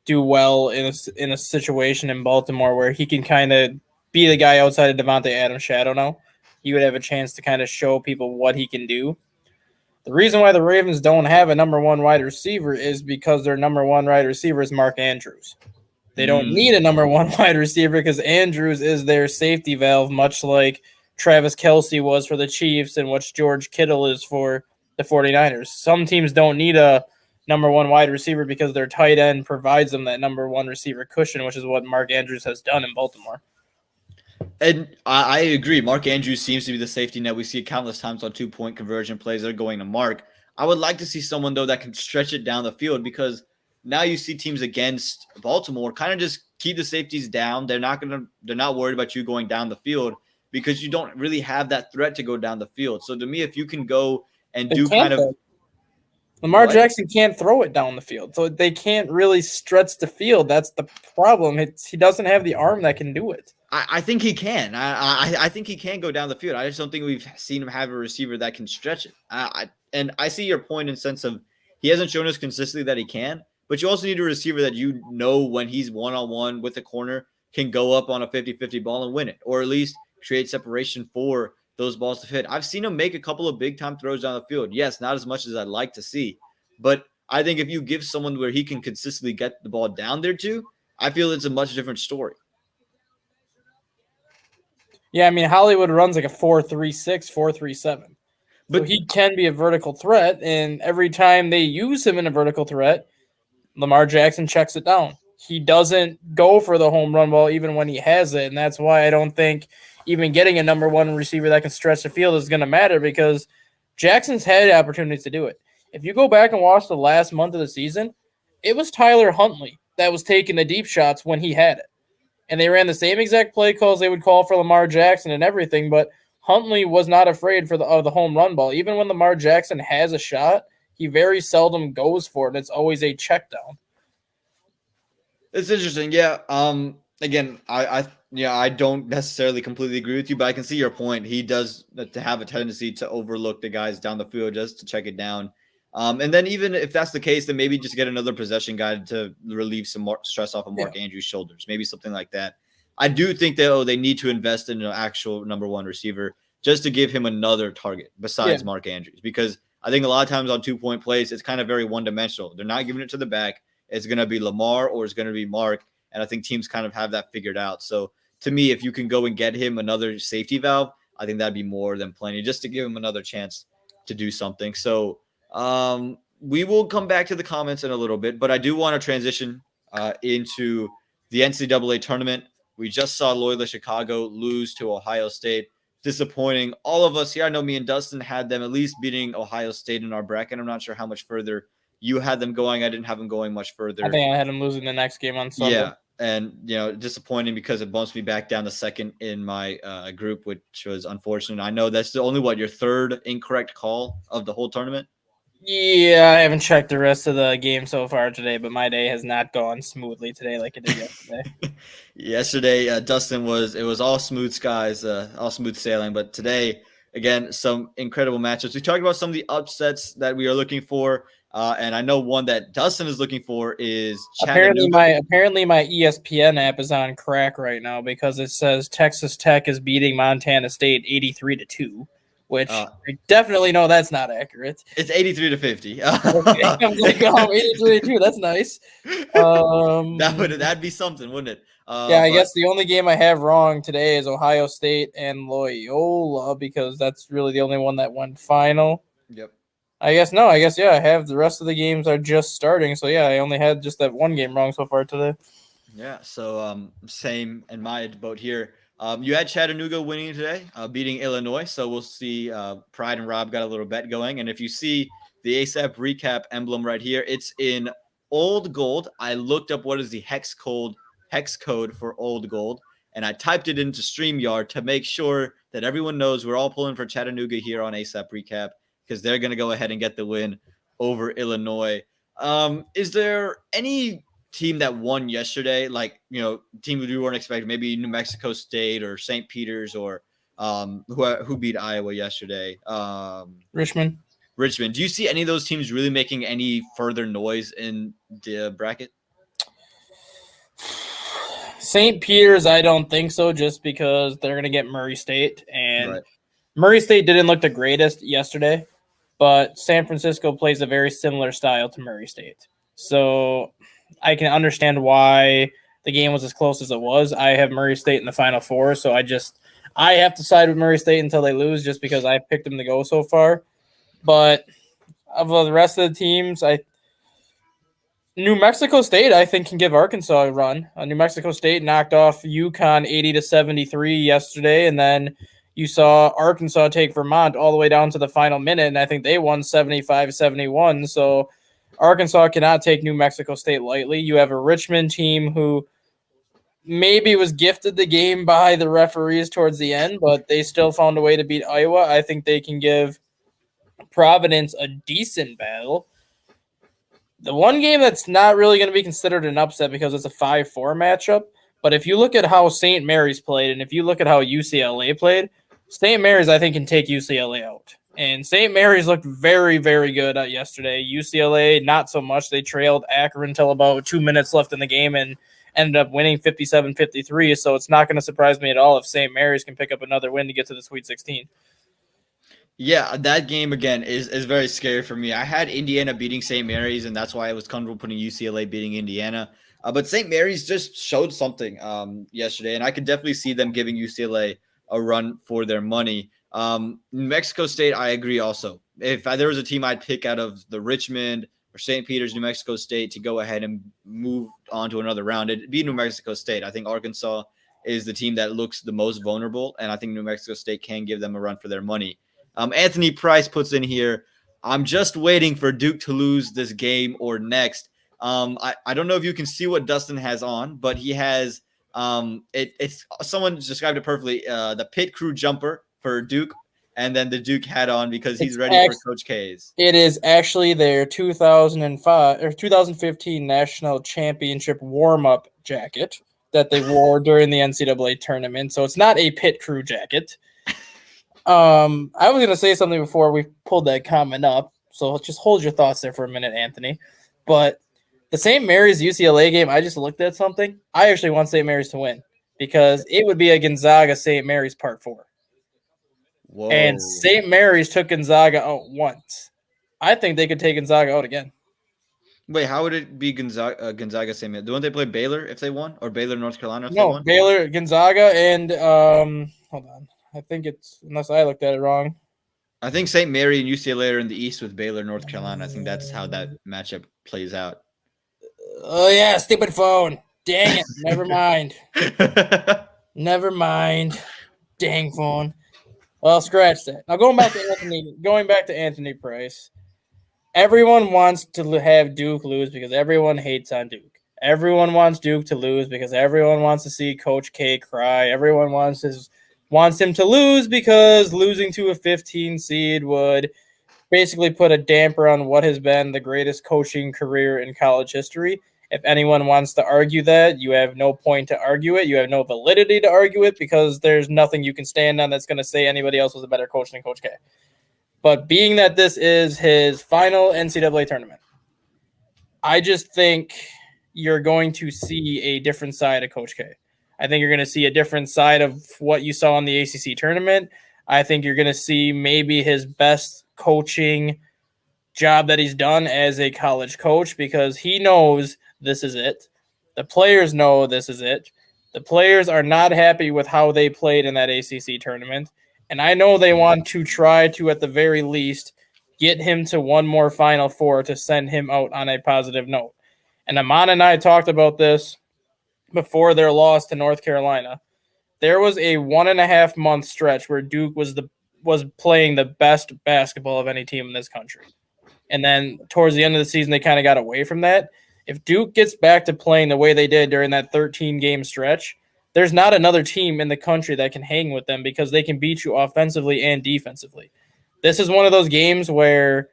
do well in a situation in Baltimore where he can kind of be the guy outside of Davante Adams' shadow now. He would have a chance to kind of show people what he can do. The reason why the Ravens don't have a number one wide receiver is because their number one wide receiver is Mark Andrews. They don't need a number one wide receiver because Andrews is their safety valve, much like Travis Kelce was for the Chiefs and what George Kittle is for the 49ers. Some teams don't need a number one wide receiver because their tight end provides them that number one receiver cushion, which is what Mark Andrews has done in Baltimore. And I agree. Mark Andrews seems to be the safety net. We see it countless times on 2-point conversion plays that are going to Mark. I would like to see someone, though, that can stretch it down the field, because now you see teams against Baltimore kind of just keep the safeties down. They're not worried about you going down the field because you don't really have that threat to go down the field. So to me, if you can go and do kind of Lamar Jackson can't throw it down the field, so they can't really stretch the field. That's the problem. He doesn't have the arm that can do it. I think he can. I think he can go down the field. I just don't think we've seen him have a receiver that can stretch it. And I see your point in the sense of he hasn't shown us consistently that he can, but you also need a receiver that when he's one-on-one with the corner can go up on a 50-50 ball and win it, or at least create separation for those balls to fit. I've seen him make a couple of big-time throws down the field. Yes, not as much as I'd like to see, but I think if you give someone where he can consistently get the ball down there too, I feel it's a much different story. Yeah, I mean, Hollywood runs like a 4.36, 4.37. But so he can be a vertical threat, and every time they use him in a vertical threat, Lamar Jackson checks it down. He doesn't go for the home run ball even when he has it, and that's why I don't think even getting a number one receiver that can stretch the field is going to matter, because Jackson's had opportunities to do it. If you go back and watch the last month of the season, it was Tyler Huntley that was taking the deep shots when he had it. And they ran the same exact play calls they would call for Lamar Jackson and everything, but Huntley was not afraid of the home run ball. Even when Lamar Jackson has a shot, he very seldom goes for it. It's always a check down. It's interesting. Yeah. Again, I don't necessarily completely agree with you, but I can see your point. He does have a tendency to overlook the guys down the field just to check it down. And then even if that's the case, then maybe just get another possession guy to relieve some more stress off of Mark Andrews' shoulders, maybe something like that. I do think that they need to invest in an actual number one receiver just to give him another target besides Mark Andrews, because I think a lot of times on 2-point plays, it's kind of very one-dimensional. They're not giving it to the back. It's going to be Lamar or it's going to be Mark, and I think teams kind of have that figured out. So to me, if you can go and get him another safety valve, I think that'd be more than plenty just to give him another chance to do something. So we will come back to the comments in a little bit, but I do want to transition into the NCAA tournament. We just saw Loyola Chicago lose to Ohio State. Disappointing. All of us here, I know me and Dustin had them at least beating Ohio State in our bracket. I'm not sure how much further you had them going. I didn't have them going much further. I think I had them losing the next game on Sunday. Yeah, and disappointing because it bumps me back down to second in my group, which was unfortunate. I know that's the only your third incorrect call of the whole tournament. Yeah, I haven't checked the rest of the game so far today, but my day has not gone smoothly today like it did yesterday. Yesterday, Dustin it was all smooth skies, all smooth sailing. But today, again, some incredible matchups. We talked about some of the upsets that we are looking for, and I know one that Dustin is looking for is Chattanooga. Apparently my ESPN app is on crack right now because it says Texas Tech is beating Montana State 83-2. Which I definitely know that's not accurate. It's 83-50. Okay. I was like, 83-2. That's nice. That'd be something, wouldn't it? I guess the only game I have wrong today is Ohio State and Loyola because that's really the only one that went final. Yep. I guess I have the rest of the games are just starting. So yeah, I only had just that one game wrong so far today. Yeah. So same in my boat here. You had Chattanooga winning today, beating Illinois. So we'll see. Pride and Rob got a little bet going. And if you see the ASAP recap emblem right here, it's in old gold. I looked up what is the hex code for old gold, and I typed it into StreamYard to make sure that everyone knows we're all pulling for Chattanooga here on ASAP recap because they're going to go ahead and get the win over Illinois. Is there any team that won yesterday, like, team we weren't expecting, maybe New Mexico State or St. Peter's or who beat Iowa yesterday? Richmond. Do you see any of those teams really making any further noise in the bracket? St. Peter's, I don't think so, just because they're going to get Murray State. And right. Murray State didn't look the greatest yesterday, but San Francisco plays a very similar style to Murray State. So I can understand why the game was as close as it was. I have Murray State in the Final Four, so I have to side with Murray State until they lose just because I picked them to go so far. But of the rest of the teams, New Mexico State, I think, can give Arkansas a run. New Mexico State knocked off UConn 80-73 yesterday, and then you saw Arkansas take Vermont all the way down to the final minute, and I think they won 75-71. So Arkansas cannot take New Mexico State lightly. You have a Richmond team who maybe was gifted the game by the referees towards the end, but they still found a way to beat Iowa. I think they can give Providence a decent battle. The one game that's not really going to be considered an upset because it's a 5-4 matchup, but if you look at how St. Mary's played and if you look at how UCLA played, St. Mary's, I think, can take UCLA out. And St. Mary's looked very, very good yesterday. UCLA, not so much. They trailed Akron until about 2 minutes left in the game and ended up winning 57-53, so it's not going to surprise me at all if St. Mary's can pick up another win to get to the Sweet 16. Yeah, that game, again, is very scary for me. I had Indiana beating St. Mary's, and that's why I was comfortable putting UCLA beating Indiana. But St. Mary's just showed something yesterday, and I could definitely see them giving UCLA a run for their money. New Mexico State, I agree also. If there was a team I'd pick out of the Richmond or St. Peter's, New Mexico State to go ahead and move on to another round, it'd be New Mexico State. I think Arkansas is the team that looks the most vulnerable, and I think New Mexico State can give them a run for their money. Anthony Price puts in here, I'm just waiting for Duke to lose this game or next. I don't know if you can see what Dustin has on, but he has it's someone described it perfectly. The pit crew jumper for Duke, and then the Duke hat on because he's ready for Coach K's. It is actually their 2005 or 2015 national championship warm-up jacket that they wore during the NCAA tournament. So it's not a pit crew jacket. I was going to say something before we pulled that comment up, so just hold your thoughts there for a minute, Anthony. But the St. Mary's UCLA game, I just looked at something. I actually want St. Mary's to win because it would be a Gonzaga St. Mary's Part 4. Whoa. And St. Mary's took Gonzaga out once. I think they could take Gonzaga out again. Wait, how would it be Gonzaga St. Mary's? Don't they play Baylor if they won? Or Baylor, North Carolina if they won? No, Baylor, Gonzaga, and hold on. I think it's, unless I looked at it wrong. I think St. Mary and UCLA are in the East with Baylor, North Carolina. I think that's how that matchup plays out. Oh, yeah, stupid phone. Dang it. Never mind. Never mind. Dang phone. Well, scratch that. Now, going back to Anthony Price, everyone wants to have Duke lose because everyone hates on Duke. Everyone wants Duke to lose because everyone wants to see Coach K cry. Everyone wants him to lose because losing to a 15 seed would basically put a damper on what has been the greatest coaching career in college history. If anyone wants to argue that, you have no point to argue it. You have no validity to argue it because there's nothing you can stand on that's going to say anybody else was a better coach than Coach K. But being that this is his final NCAA tournament, I just think you're going to see a different side of Coach K. I think you're going to see a different side of what you saw in the ACC tournament. I think you're going to see maybe his best coaching job that he's done as a college coach because he knows this is it. The players know this is it. The players are not happy with how they played in that ACC tournament. And I know they want to try to, at the very least, get him to one more Final Four to send him out on a positive note. And Aaman and I talked about this before their loss to North Carolina. There was a 1.5 month stretch where Duke was playing the best basketball of any team in this country. And then towards the end of the season, they kind of got away from that. If Duke gets back to playing the way they did during that 13-game stretch, there's not another team in the country that can hang with them because they can beat you offensively and defensively. This is one of those games where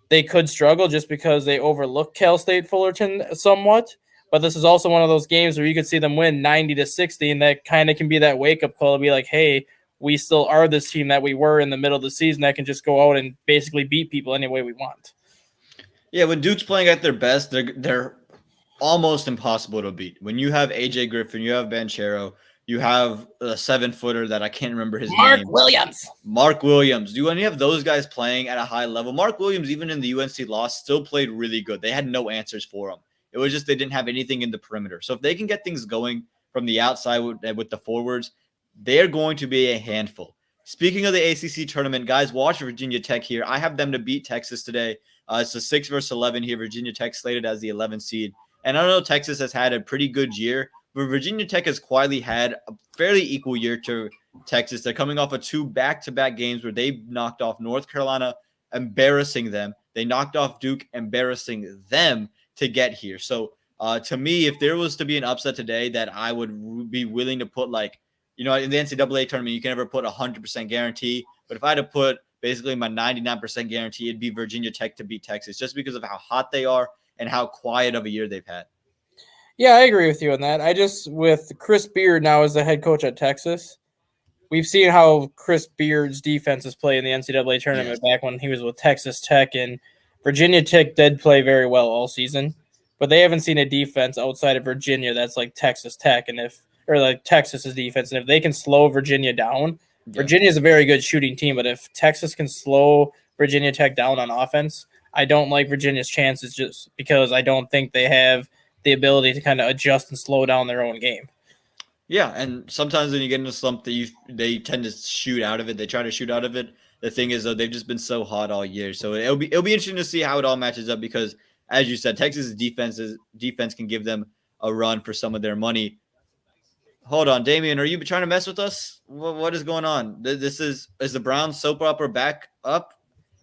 they could struggle just because they overlook Cal State Fullerton somewhat. But this is also one of those games where you could see them win 90-60, and that kind of can be that wake-up call to be like, hey, we still are this team that we were in the middle of the season that can just go out and basically beat people any way we want. Yeah, when Duke's playing at their best, they're almost impossible to beat. When you have AJ Griffin, you have Banchero, you have a 7-footer that I can't remember his name. Mark Williams. Do any of those guys playing at a high level? Mark Williams, even in the UNC loss, still played really good. They had no answers for him. It was just they didn't have anything in the perimeter. So if they can get things going from the outside with the forwards, they're going to be a handful. Speaking of the ACC tournament, guys, watch Virginia Tech here. I have them to beat Texas today. It's a 6 versus 11 here. Virginia Tech slated as the 11th seed. And I know Texas has had a pretty good year, but Virginia Tech has quietly had a fairly equal year to Texas. They're coming off of 2 back-to-back games where they knocked off North Carolina, embarrassing them. They knocked off Duke, embarrassing them to get here. So to me, if there was to be an upset today that I would be willing to put, like, in the NCAA tournament, you can never put 100% guarantee. But if I had to put basically my 99% guarantee, it'd be Virginia Tech to beat Texas just because of how hot they are and how quiet of a year they've had. Yeah, I agree with you on that. With Chris Beard now as the head coach at Texas, we've seen how Chris Beard's defenses play in the NCAA tournament back when he was with Texas Tech, and Virginia Tech did play very well all season, but they haven't seen a defense outside of Virginia that's like Texas Tech like Texas's defense. And if they can slow Virginia down, Virginia is a very good shooting team, but if Texas can slow Virginia Tech down on offense, I don't like Virginia's chances just because I don't think they have the ability to kind of adjust and slow down their own game. Yeah, and sometimes when you get in a slump, they tend to shoot out of it. They try to shoot out of it. The thing is, though, they've just been so hot all year. So it'll be interesting to see how it all matches up because, as you said, Texas' defense can give them a run for some of their money. Hold on, Damian, are you trying to mess with us? What is going on? Is the Browns soap opera back up?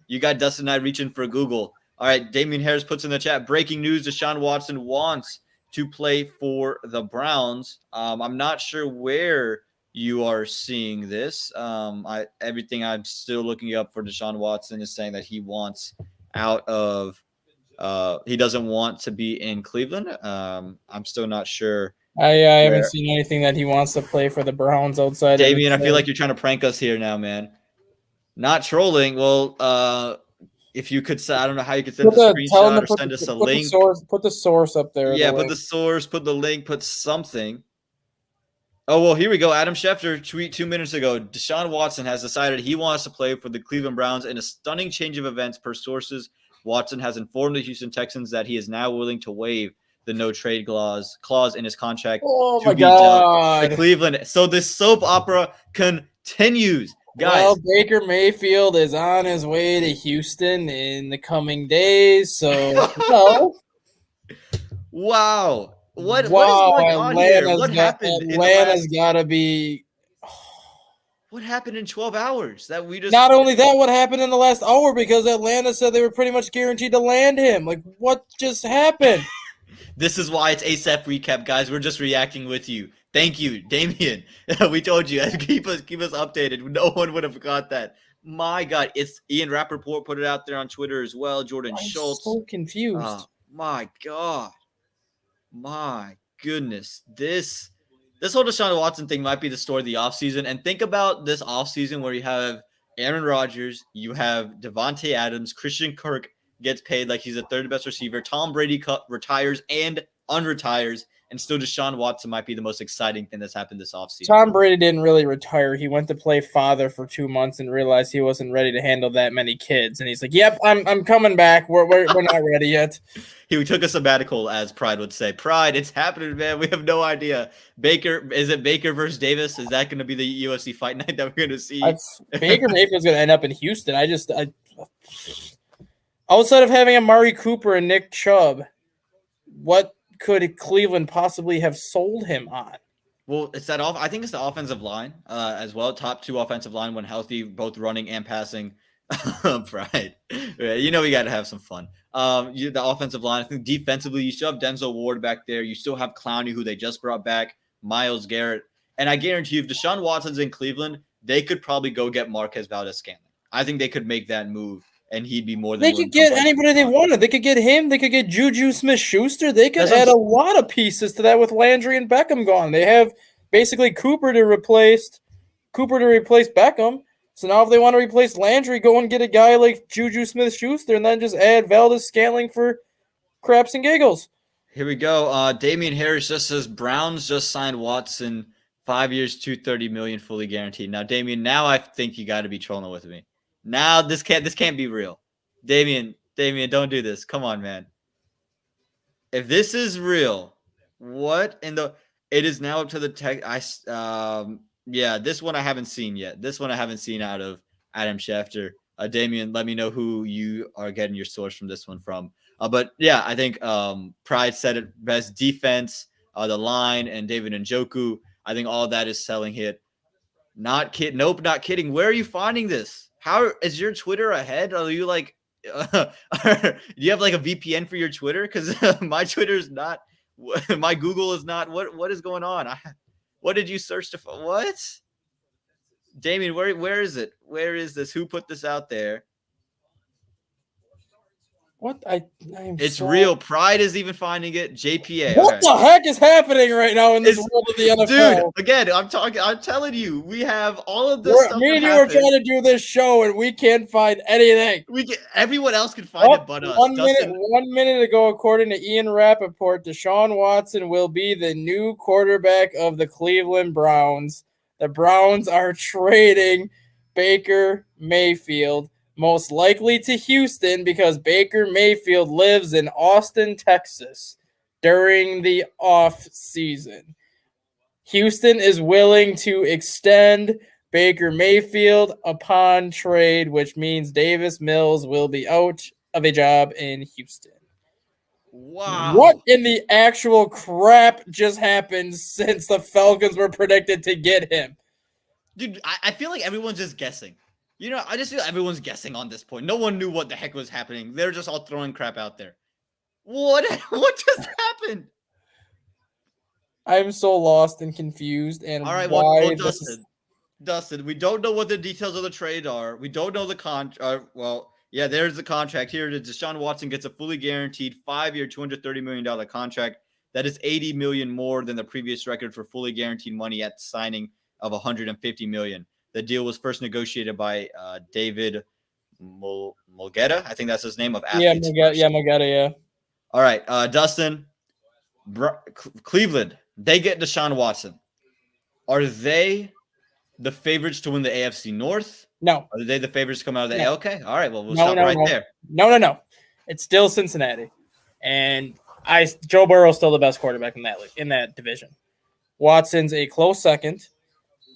You got Dustin and I reaching for Google. All right, Damian Harris puts in the chat, breaking news, Deshaun Watson wants to play for the Browns. I'm not sure where you are seeing this. Everything I'm still looking up for Deshaun Watson is saying that he wants out of he doesn't want to be in Cleveland. I'm still not sure. I haven't seen anything that he wants to play for the Browns outside. Damian, I feel like you're trying to prank us here now, man. Not trolling. Well, if you could, I don't know how you could send a screenshot or send us a link. Put the source up there. Yeah, put the source, put the link, put something. Oh, well, here we go. Adam Schefter tweet 2 minutes ago. Deshaun Watson has decided he wants to play for the Cleveland Browns in a stunning change of events per sources. Watson has informed the Houston Texans that he is now willing to waive the no trade clause in his contract. Oh my God. To Cleveland. So this soap opera continues. Guys. Well, Baker Mayfield is on his way to Houston in the coming days. So, wow. What is going on here? What happened? Atlanta's got to be. What happened in 12 hours? That we just. Not only that, what happened in the last hour? Because Atlanta said they were pretty much guaranteed to land him. Like, what just happened? This is why it's ASAP recap, guys. We're just reacting with you. Thank you, Damian. We told you. Keep us updated. No one would have got that. My God, it's Ian Rappaport put it out there on Twitter as well. Jordan I'm Schultz. so confused. Oh my God. My goodness. This whole Deshaun Watson thing might be the story of the offseason. And think about this offseason where you have Aaron Rodgers, you have Davante Adams, Christian Kirk gets paid like he's the third best receiver. Tom Brady retires and unretires. And still Deshaun Watson might be the most exciting thing that's happened this offseason. Tom Brady didn't really retire. He went to play father for 2 months and realized he wasn't ready to handle that many kids. And he's like, "Yep, I'm coming back. We're not ready yet." He took a sabbatical, as Pride would say. Pride, it's happening, man. We have no idea. Is it Baker versus Davis? Is that going to be the UFC fight night that we're going to see? Baker Mayfield's going to end up in Houston. Outside of having Amari Cooper and Nick Chubb, what could Cleveland possibly have sold him on? Well, it's that I think it's the offensive line as well. Top 2 offensive line when healthy, both running and passing. Pride. You know we got to have some fun. The offensive line. I think defensively, you still have Denzel Ward back there. You still have Clowney, who they just brought back, Myles Garrett. And I guarantee you, if Deshaun Watson's in Cleveland, they could probably go get Marquez Valdez-Scantling. I think they could make that move, and he'd be more than They could get anybody they wanted. They could get him. They could get Juju Smith-Schuster. They could add a lot of pieces to that with Landry and Beckham gone. They have basically Cooper to replace Beckham. So now if they want to replace Landry, go and get a guy like Juju Smith-Schuster and then just add Valdez-Scantling for craps and giggles. Here we go. Damian Harris just says Browns just signed Watson 5 years, $230 million fully guaranteed. Now, Damian, now I think you got to be trolling with me. Now this can't be real. Damian, don't do this. Come on, man. If this is real, what in the it is now up to the tech. Yeah, this one I haven't seen yet. This one I haven't seen out of Adam Schefter. Damian, let me know who you are getting your source from this one from. But yeah, I think Pride said it best. Defense, the line, and David Njoku. I think all of that is selling hit. Not kidding. Where are you finding this? How is your Twitter ahead? Are you like, do you have like a VPN for your Twitter? Because my Twitter is not. My Google is not. What is going on? What did you search to? What? Damien, where is it? Where is this? Who put this out there? What? It's real. Pride is even finding it. JPA. What the heck is happening right now in this world of the NFL? Dude, again, I'm telling you, we have all of this stuff. Me and you are trying to do this show, and we can't find anything. Everyone else can find it but us. 1 minute ago, according to Ian Rappaport, Deshaun Watson will be the new quarterback of the Cleveland Browns. The Browns are trading Baker Mayfield, most likely to Houston, because Baker Mayfield lives in Austin, Texas during the off season. Houston is willing to extend Baker Mayfield upon trade, which means Davis Mills will be out of a job in Houston. Wow. What in the actual crap just happened since the Falcons were predicted to get him? Dude, I feel like everyone's just guessing. You know, I just feel everyone's guessing on this point. No one knew what the heck was happening. They're just all throwing crap out there. What just happened? I'm so lost and confused. And all right, why Dustin, we don't know what the details of the trade are. We don't know the contract. Yeah, there's the contract here. Deshaun Watson gets a fully guaranteed 5-year, $230 million contract. That is $80 million more than the previous record for fully guaranteed money at signing of $150 million. The deal was first negotiated by David Mulgeta. I think that's his name of athletes. Mulgeta, yeah. All right, Dustin, Cleveland, they get Deshaun Watson. Are they the favorites to win the AFC North? No. Are they the favorites to come out of the No. Okay, all right, well, we'll stop right there. No. It's still Cincinnati. And Joe Burrow's still the best quarterback in that division. Watson's a close second.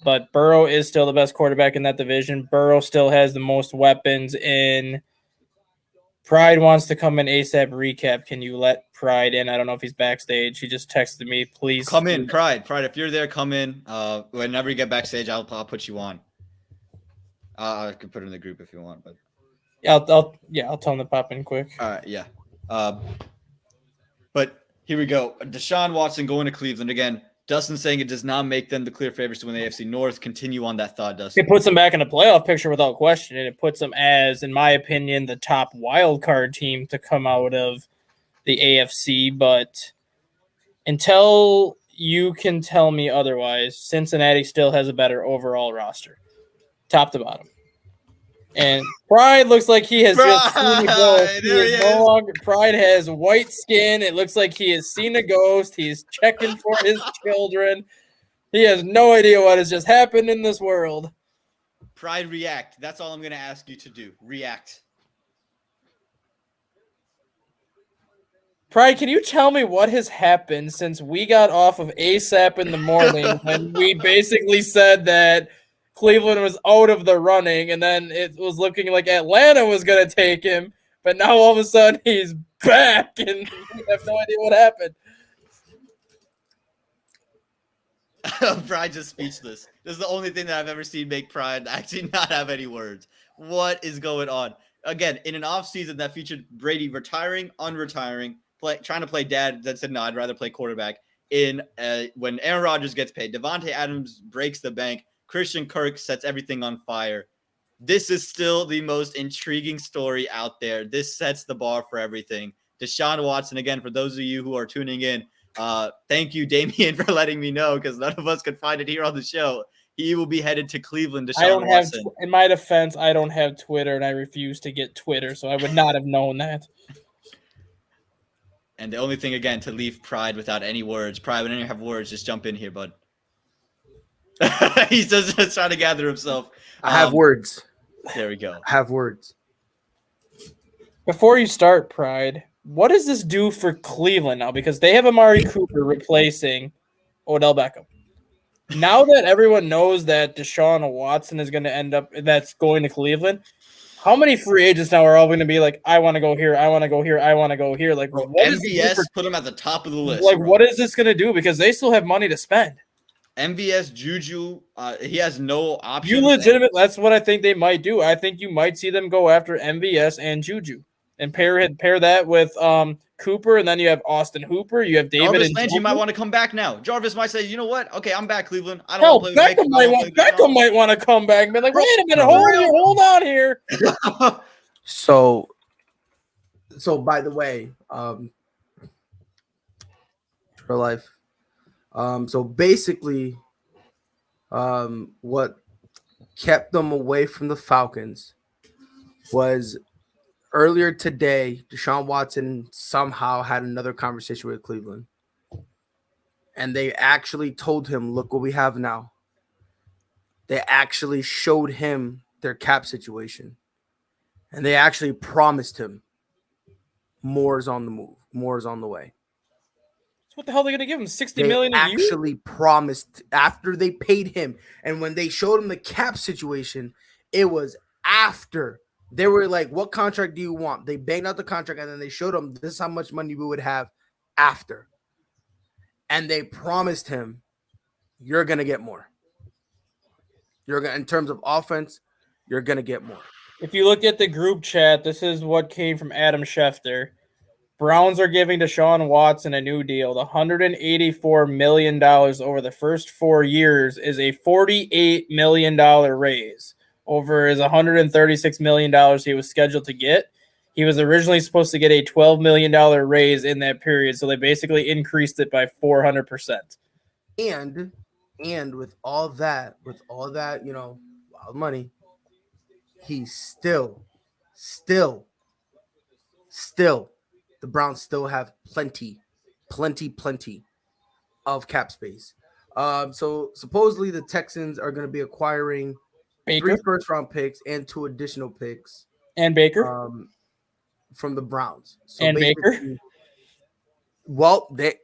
But Burrow is still the best quarterback in that division. Burrow still has the most weapons in. Pride wants to come in ASAP recap. Can you let Pride in? I don't know if he's backstage. He just texted me, please. Come in, Pride. If you're there, come in. Whenever you get backstage, I'll put you on. I could put it in the group if you want, but I'll tell him to pop in quick. All right, yeah. But here we go. Deshaun Watson going to Cleveland again. Dustin saying it does not make them the clear favorites to win the AFC North. Continue on that thought, Dustin. It puts them back in the playoff picture without question, and it puts them as, in my opinion, the top wild card team to come out of the AFC. But until you can tell me otherwise, Cincinnati still has a better overall roster, top to bottom. And Pride looks like he has just seen a ghost. He is no longer, Pride has white skin. It looks like he has seen a ghost. He's checking for his children. He has no idea what has just happened in this world. Pride, react. That's all I'm going to ask you to do. React. Pride, can you tell me what has happened since we got off of ASAP in the morning when we basically said that Cleveland was out of the running, and then it was looking like Atlanta was going to take him, but now all of a sudden he's back, and we have no idea what happened. Pride just speechless. This is the only thing that I've ever seen make Pride actually not have any words. What is going on? Again, in an offseason that featured Brady retiring, unretiring, trying to play dad that said, no, I'd rather play quarterback. When Aaron Rodgers gets paid, Davante Adams breaks the bank, Christian Kirk sets everything on fire. This is still the most intriguing story out there. This sets the bar for everything. Deshaun Watson, again, for those of you who are tuning in, thank you, Damian, for letting me know, because none of us could find it here on the show. He will be headed to Cleveland. Deshaun Watson. In my defense, I don't have Twitter, and I refuse to get Twitter, so I would not have known that. And the only thing, again, to leave Pride without any words. Pride, when you have words, just jump in here, bud. He's just trying to gather himself. I have words. There we go. I have words. Before you start, Pride, what does this do for Cleveland now? Because they have Amari Cooper replacing Odell Beckham. Now that everyone knows that Deshaun Watson is going to end up, that's going to Cleveland, how many free agents now are all going to be like, I want to go here, I want to go here, I want to go here? Like, bro, MVS put them at the top of the list. Like, bro. what is this going to do? Because they still have money to spend. MVS, Juju, he has no options. You legitimate. That's what I think they might do. I think you might see them go after MVS and Juju and pair that with Cooper, and then you have Austin Hooper. You have David Jarvis and Landry might want to come back now. Jarvis might say, you know what? Okay, I'm back, Cleveland. I don't Hell, want to play with Beckham might want to come back and be like, wait a minute, hold on here. So by the way, for life. So basically, what kept them away from the Falcons was earlier today, Deshaun Watson somehow had another conversation with Cleveland. And they actually told him, look what we have now. They actually showed him their cap situation. And they actually promised him more is on the move. More is on the way. What the hell are they going to give him? $60 They million a year? actually promised after they paid him. And when they showed him the cap situation, it was after. They were like, what contract do you want? They banged out the contract, and then they showed him this is how much money we would have after. And they promised him, you're going to get more. In terms of offense, you're going to get more. If you look at the group chat, this is what came from Adam Schefter. Browns are giving Deshaun Watson a new deal. The $184 million over the first 4 years is a $48 million raise over his $136 million he was scheduled to get. He was originally supposed to get a $12 million raise in that period, so they basically increased it by 400%. And with all that, wild money, he's still, the Browns still have plenty of cap space. So supposedly the Texans are going to be acquiring Baker. 3 first-round picks and 2 additional picks. And Baker. From the Browns. So and Baker. Well, they're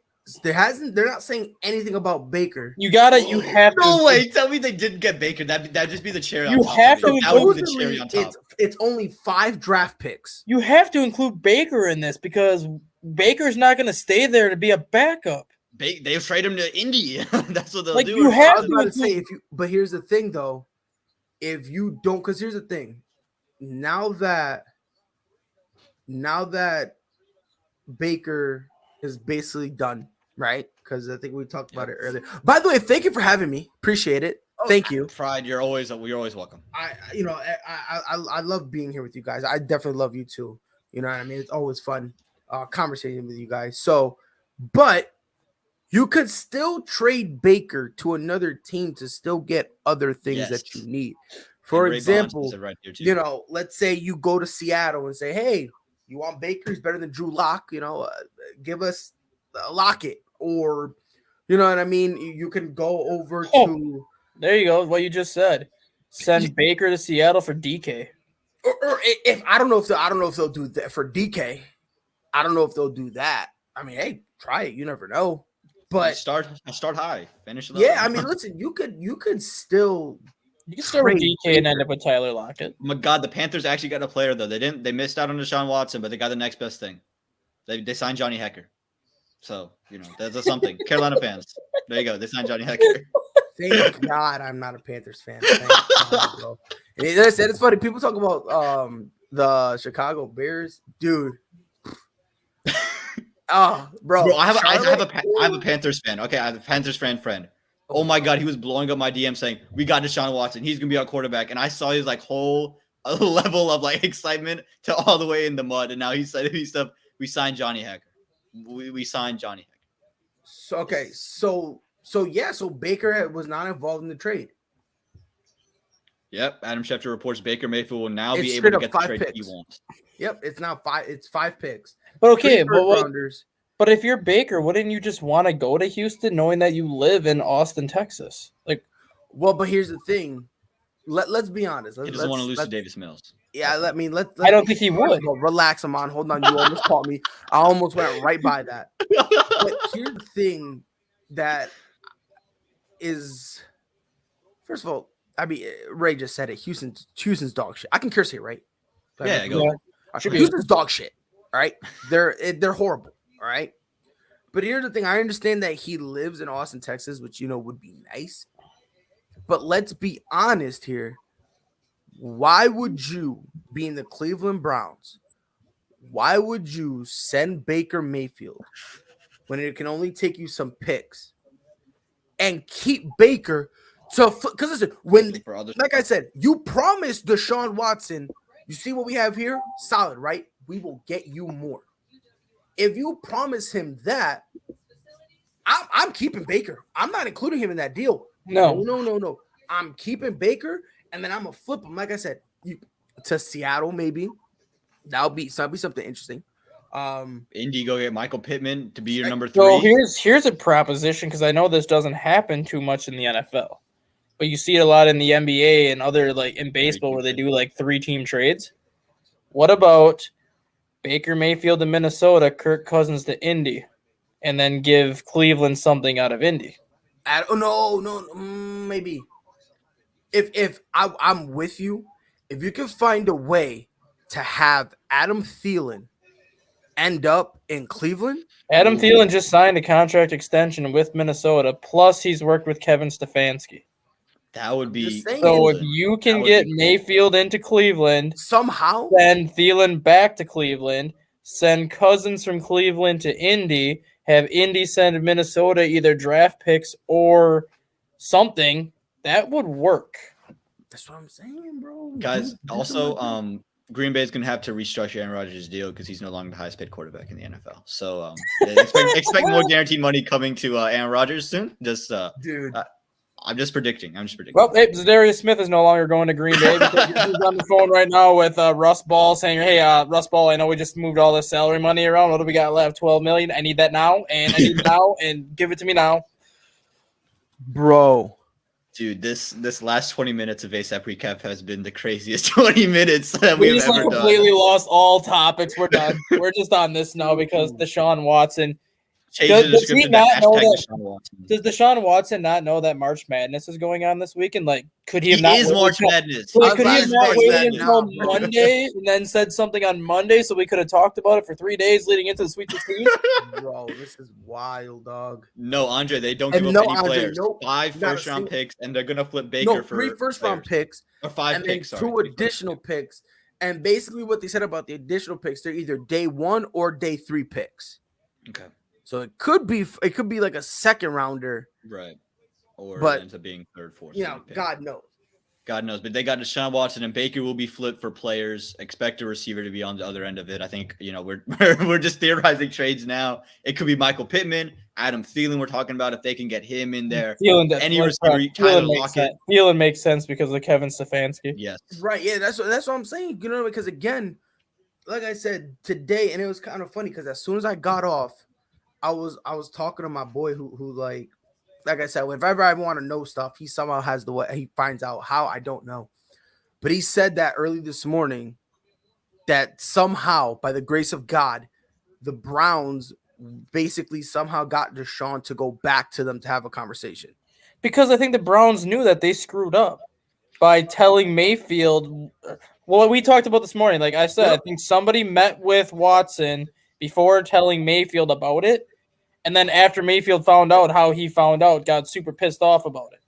not saying anything about Baker. You have to. No way. Tell me they didn't get Baker. That'd just be the cherry on top. You have to. That would be the cherry on top. It's only 5 draft picks. You have to include Baker in this because Baker's not going to stay there to be a backup. They trade him to Indy. That's what they'll do. You have I was about to say, but here's the thing, though. If you don't, because here's the thing. Now that Baker is basically done, right? Because I think we talked about it earlier. By the way, thank you for having me. Appreciate it. Thank you. Pride, you're always welcome. I love being here with you guys. I definitely love you too. You know what I mean? It's always fun conversating with you guys. So, but you could still trade Baker to another team to still get other things that you need. For example, you know, let's say you go to Seattle and say, hey, you want Baker? He's better than Drew Lock. You know, give us Lockett, or you know what I mean? You can go over to. There you go. What you just said. Send Baker to Seattle for DK. Or if I don't know if they'll do that for DK. I don't know if they'll do that. I mean, hey, try it. You never know. But start high, finish low. Yeah, I mean, listen, you could still. You can start with DK and end up with Tyler Lockett. Oh my God, the Panthers actually got a player though. They missed out on Deshaun Watson, but they got the next best thing. They signed Johnny Hekker. So, you know, that's something. Carolina fans. There you go. They signed Johnny Hekker. Thank God I'm not a Panthers fan. Thank God, bro. It's funny. People talk about the Chicago Bears. Dude. Oh, bro. I have a Panthers fan. Okay, I have a Panthers fan friend. Oh my God, he was blowing up my DM saying, we got Deshaun Watson. He's going to be our quarterback. And I saw his like whole level of like excitement to all the way in the mud. And now he said, we signed Johnny Hekker. We signed Johnny Hekker. So Baker was not involved in the trade. Yep. Adam Schefter reports Baker Mayfield will now be able to get the trade picks. he wants. Yep. It's now 5. It's 5 picks. But okay, but if you're Baker, wouldn't you just want to go to Houston knowing that you live in Austin, Texas? Like, well, but here's the thing. Let's be honest. He doesn't want to lose to Davis Mills. Yeah, let's I don't think he would. Relax, Aaman. Hold on. You almost caught me. I almost went right by that. But here's the thing that is, first of all, I mean, Ray just said it. Houston's dog shit. I can curse here, right? Yeah, go. Houston's dog shit. All right, they're horrible. All right, but here's the thing. I understand that he lives in Austin, Texas, which you know would be nice. But let's be honest here. Why would you, being the Cleveland Browns, why would you send Baker Mayfield when it can only take you some picks and keep Baker to – because listen, like I said, you promised Deshaun Watson, you see what we have here? Solid, right? We will get you more. If you promise him that, I'm keeping Baker. I'm not including him in that deal. No. I'm keeping Baker, and then I'm gonna flip him. Like I said, to Seattle, maybe that'll be something interesting. Indy, go get Michael Pittman to be your number 3. So here's a proposition, because I know this doesn't happen too much in the NFL, but you see it a lot in the NBA and other like in baseball where they do like 3-team trades. What about Baker Mayfield to Minnesota, Kirk Cousins to Indy, and then give Cleveland something out of Indy? Maybe. If I'm with you, if you can find a way to have Adam Thielen end up in Cleveland. Adam Thielen just signed a contract extension with Minnesota, plus he's worked with Kevin Stefanski. That would be so. If you can get Mayfield into Cleveland somehow, send Thielen back to Cleveland, send Cousins from Cleveland to Indy, have Indy send Minnesota either draft picks or something, that would work. That's what I'm saying, bro. Guys, also, Green Bay is going to have to restructure Aaron Rodgers' deal because he's no longer the highest paid quarterback in the NFL. So expect more guaranteed money coming to Aaron Rodgers soon. Dude. I'm just predicting. Well, hey, Zadarius Smith is no longer going to Green Bay because he's on the phone right now with Russ Ball saying, hey, Russ Ball, I know we just moved all this salary money around. What do we got left? $12 million. I need that now, and I need it now, and give it to me now. Bro. Dude, this last 20 minutes of ASAP recap has been the craziest 20 minutes that we've ever done. We completely lost all topics. We're done. We're just on this now because Deshaun Watson. Does Deshaun Watson not know that March Madness is going on this week? And like, could he have not? Is March Madness? Could he have not waited until Monday and then said something on Monday so we could have talked about it for 3 days leading into the Sweet 16? Bro, this is wild, dog. No, Andre, they don't give up any players. 5 first-round picks, and they're gonna flip Baker for 3 first-round picks or 5 and picks. Then 2 additional picks. And basically, what they said about the additional picks, they're either day 1 or day 3 picks. Okay. So it could be like a second rounder, Right. Or but it ends up being third, fourth. Pick. God knows. God knows, but they got Deshaun Watson and Baker will be flipped for players. Expect a receiver to be on the other end of it. I think, we're just theorizing trades now. It could be Michael Pittman, Adam Thielen. We're talking about if they can get him in there. Any receiver, Tyler Lockett. Thielen makes sense because of Kevin Stefanski. Yes. Right. Yeah, that's what I'm saying. Because again, like I said today, and it was kind of funny because as soon as I got off, I was talking to my boy who like I said, whenever I want to know stuff, he somehow has the way he finds out how. I don't know. But he said that early this morning that somehow, by the grace of God, the Browns basically somehow got Deshaun to go back to them to have a conversation. Because I think the Browns knew that they screwed up by telling Mayfield. Well, we talked about this morning. Like I said, I think somebody met with Watson before telling Mayfield about it. And then after Mayfield found out how he found out, got super pissed off about it.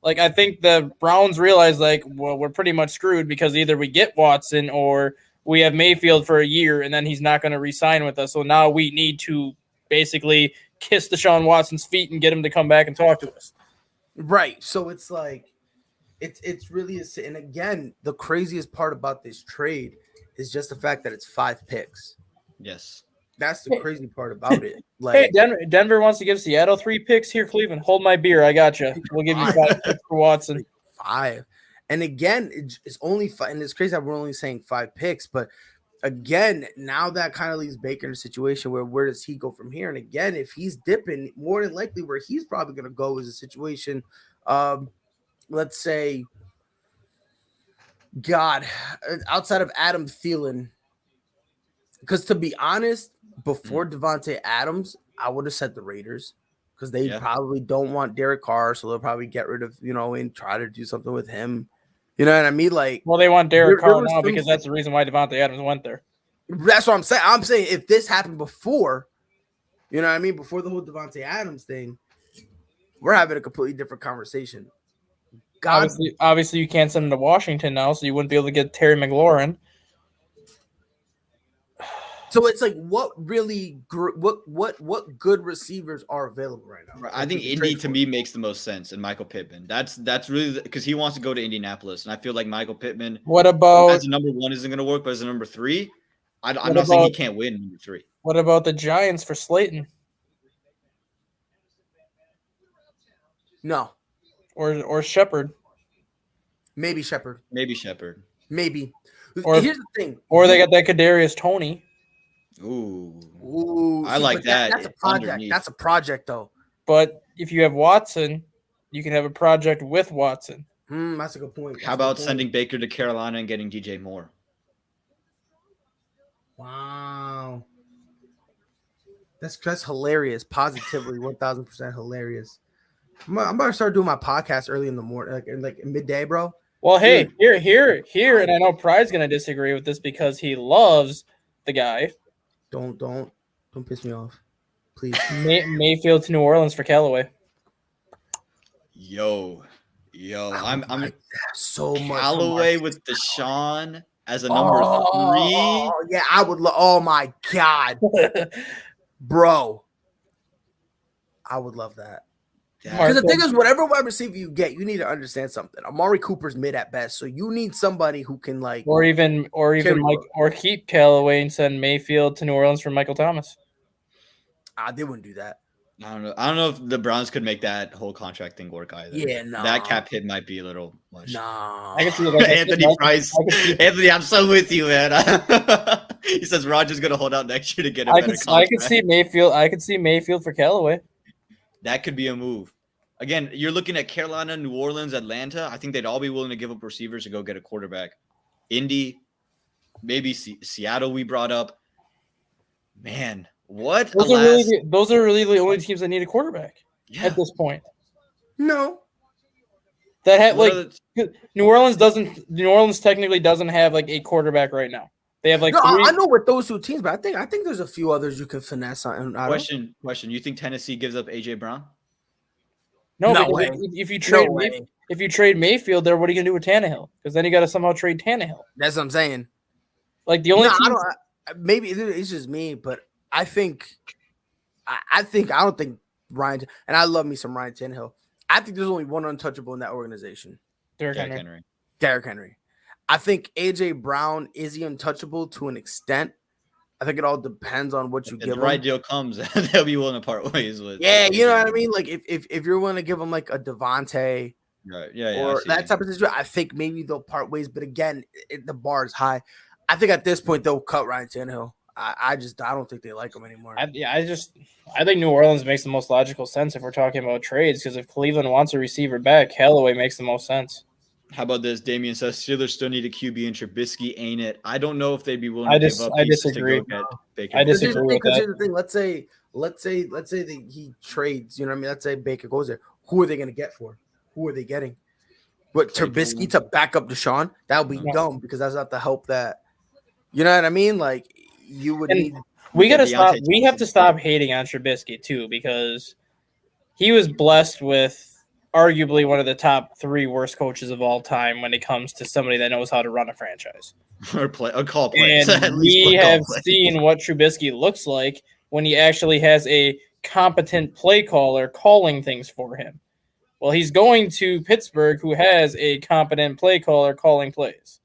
Like, I think the Browns realized, like, well, we're pretty much screwed because either we get Watson or we have Mayfield for a year and then he's not going to re-sign with us. So now we need to basically kiss Deshaun Watson's feet and get him to come back and talk to us. Right. So it's like, it's really, and again, the craziest part about this trade is just the fact that it's 5 picks. Yes. That's the crazy part about it. Like, hey, Denver wants to give Seattle 3 picks. Here, Cleveland, hold my beer. I got you. We'll give you 5 picks for Watson. 5. And again, it's only 5. And it's crazy that we're only saying 5 picks. But again, now that kind of leaves Baker in a situation where does he go from here? And again, if he's dipping, more than likely where he's probably going to go is a situation, let's say, God, outside of Adam Thielen. Because to be honest, before Davante Adams, I would have said the Raiders because they probably don't want Derek Carr, so they'll probably get rid of, and try to do something with him. You know what I mean? Like, well, they want Derek Carr now because that's the reason why Davante Adams went there. That's what I'm saying. I'm saying if this happened before, you know what I mean, before the whole Davante Adams thing, we're having a completely different conversation. Obviously, you can't send him to Washington now, so you wouldn't be able to get Terry McLaurin. So it's like, what good receivers are available right now? I think Indy to me makes the most sense, and Michael Pittman. That's really because he wants to go to Indianapolis, and I feel like Michael Pittman. What about as a number 1 isn't going to work, but as a number 3, I'm not saying he can't win number 3. What about the Giants for Slayton? No. Or Shepard. Maybe Shepard. Maybe. Or here's the thing. Or they got that Kadarius Toney. Ooh. I like that. That's a project. Underneath. That's a project, though. But if you have Watson, you can have a project with Watson. That's a good point. How about sending Baker to Carolina and getting DJ Moore? Wow. That's hilarious. Positively 1,000% hilarious. I'm about to start doing my podcast early in the morning, like midday, bro. Well, hey, here, and I know Pride's gonna disagree with this because he loves the guy. Don't piss me off, please. Mayfield to New Orleans for Callaway. Yo, I'm so much Callaway with Deshaun as a number 3. Yeah, I would. Oh my God, bro, I would love that. Because the thing is, whatever wide receiver you get, you need to understand something. Amari Cooper's mid at best, so you need somebody who can or keep Callaway and send Mayfield to New Orleans for Michael Thomas. They wouldn't do that. I don't know if the Browns could make that whole contract thing work either. Yeah, no. That cap hit might be a little much. No. I can see like Anthony Price. Anthony, I'm so with you, man. He says Rodgers gonna hold out next year to get a better contract. I could see Mayfield. I could see Mayfield for Callaway. That could be a move. Again, you're looking at Carolina, New Orleans, Atlanta. I think they'd all be willing to give up receivers to go get a quarterback. Indy, maybe Seattle we brought up. Man, what? Those are really the only teams that need a quarterback at this point. No. That had New Orleans technically doesn't have like a quarterback right now. They have like 3. I know with those 2 teams, but I think there's a few others you can finesse on. Question. You think Tennessee gives up AJ Brown? No way. If you trade Mayfield there, what are you gonna do with Tannehill? Because then you got to somehow trade Tannehill. That's what I'm saying. Like the only maybe it's just me, but I think I don't think Ryan, and I love me some Ryan Tannehill. I think there's only one untouchable in that organization. Derrick Henry. Derrick Henry. I think A.J. Brown is he untouchable to an extent. I think it all depends on what you give him. The right deal comes, they'll be willing to part ways with. Yeah, you know what I mean? Like if you're willing to give him like a Davante, right? Yeah, or that type of situation, I think maybe they'll part ways. But again, the bar is high. I think at this point they'll cut Ryan Tannehill. I don't think they like him anymore. I think New Orleans makes the most logical sense if we're talking about trades, because if Cleveland wants a receiver back, Callaway makes the most sense. How about this? Damian says Steelers still need a QB and Trubisky ain't it. I don't know if they'd be willing to give up pieces disagree. To go get Baker. I disagree with that. Here's the thing. Let's say that he trades. You know what I mean? Let's say Baker goes there. Who are they going to get for? Who are they getting? What, Trubisky to back up Deshaun? That would be dumb, because that's not the help that, you know what I mean? Like, you would need. We got to stop. We have to stop hating on Trubisky too, because he was blessed with arguably one of the top 3 worst coaches of all time when it comes to somebody that knows how to run a franchise. or call plays. And we have seen what Trubisky looks like when he actually has a competent play caller calling things for him. Well, he's going to Pittsburgh, who has a competent play caller calling plays.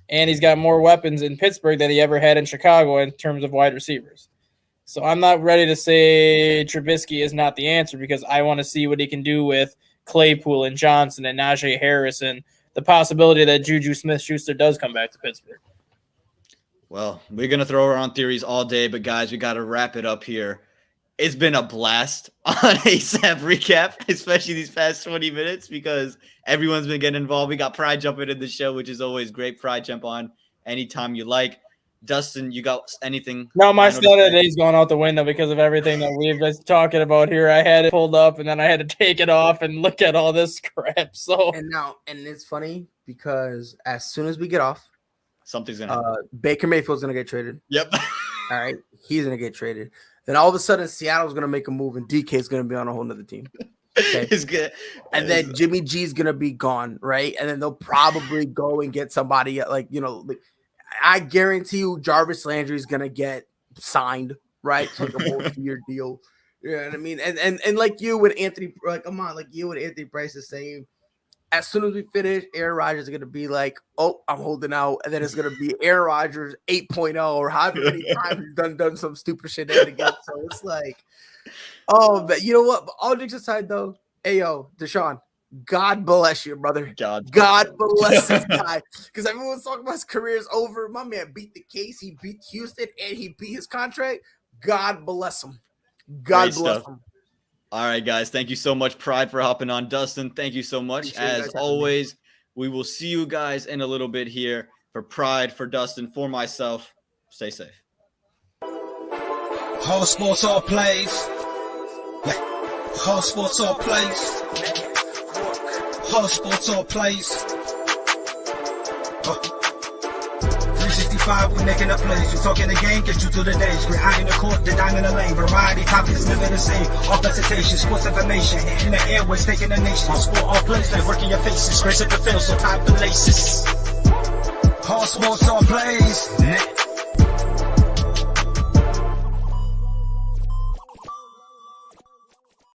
And he's got more weapons in Pittsburgh than he ever had in Chicago in terms of wide receivers. So I'm not ready to say Trubisky is not the answer, because I want to see what he can do with Claypool and Johnson and Najee Harris, and the possibility that Juju Smith-Schuster does come back to Pittsburgh. Well, we're going to throw around theories all day, but guys, we got to wrap it up here. It's been a blast on ASAP Recap, especially these past 20 minutes, because everyone's been getting involved. We got Pride jumping in the show, which is always great. Pride, jump on anytime you like. Dustin, you got anything? No, my start of the day's going out the window because of everything that we've been talking about here. I had it pulled up, and then I had to take it off and look at all this crap. So and it's funny because as soon as we get off, something's gonna happen. Baker Mayfield's gonna get traded. Yep. All right, he's gonna get traded. Then all of a sudden, Seattle's gonna make a move, and DK's gonna be on a whole nother team. Okay? It's good. And then Jimmy G's gonna be gone, right? And then they'll probably go and get somebody I guarantee you Jarvis Landry is gonna get signed, right? It's like a multi-year deal. You know what I mean? And like you with Anthony, you with Anthony Bryce is saying, as soon as we finish, Aaron Rodgers is gonna be like, "Oh, I'm holding out," and then it's gonna be Aaron Rodgers 8.0 or however many times he's done some stupid shit again. So it's like, but you know what? All jokes aside, though, Deshaun, God bless you, brother. God bless this guy. Because everyone's talking about his career is over. My man beat the case. He beat Houston, and he beat his contract. God bless him. God bless him. All right, guys. Thank you so much, Pride, for hopping on. Dustin, thank you so much. As always, we will see you guys in a little bit here. For Pride, for Dustin, for myself, stay safe. Whole sports, all plays. Whole sports, all plays. Whole sports, all plays. 365, we making the plays. You talking the game, get you to the days. We're out in the court, the dime in the lane. Variety, topics, living the same. All presentation, sports information. In the airways, taking the nation. All sport, all plays, like working your faces. Grace at the field, so tie the laces. Whole sports, all plays.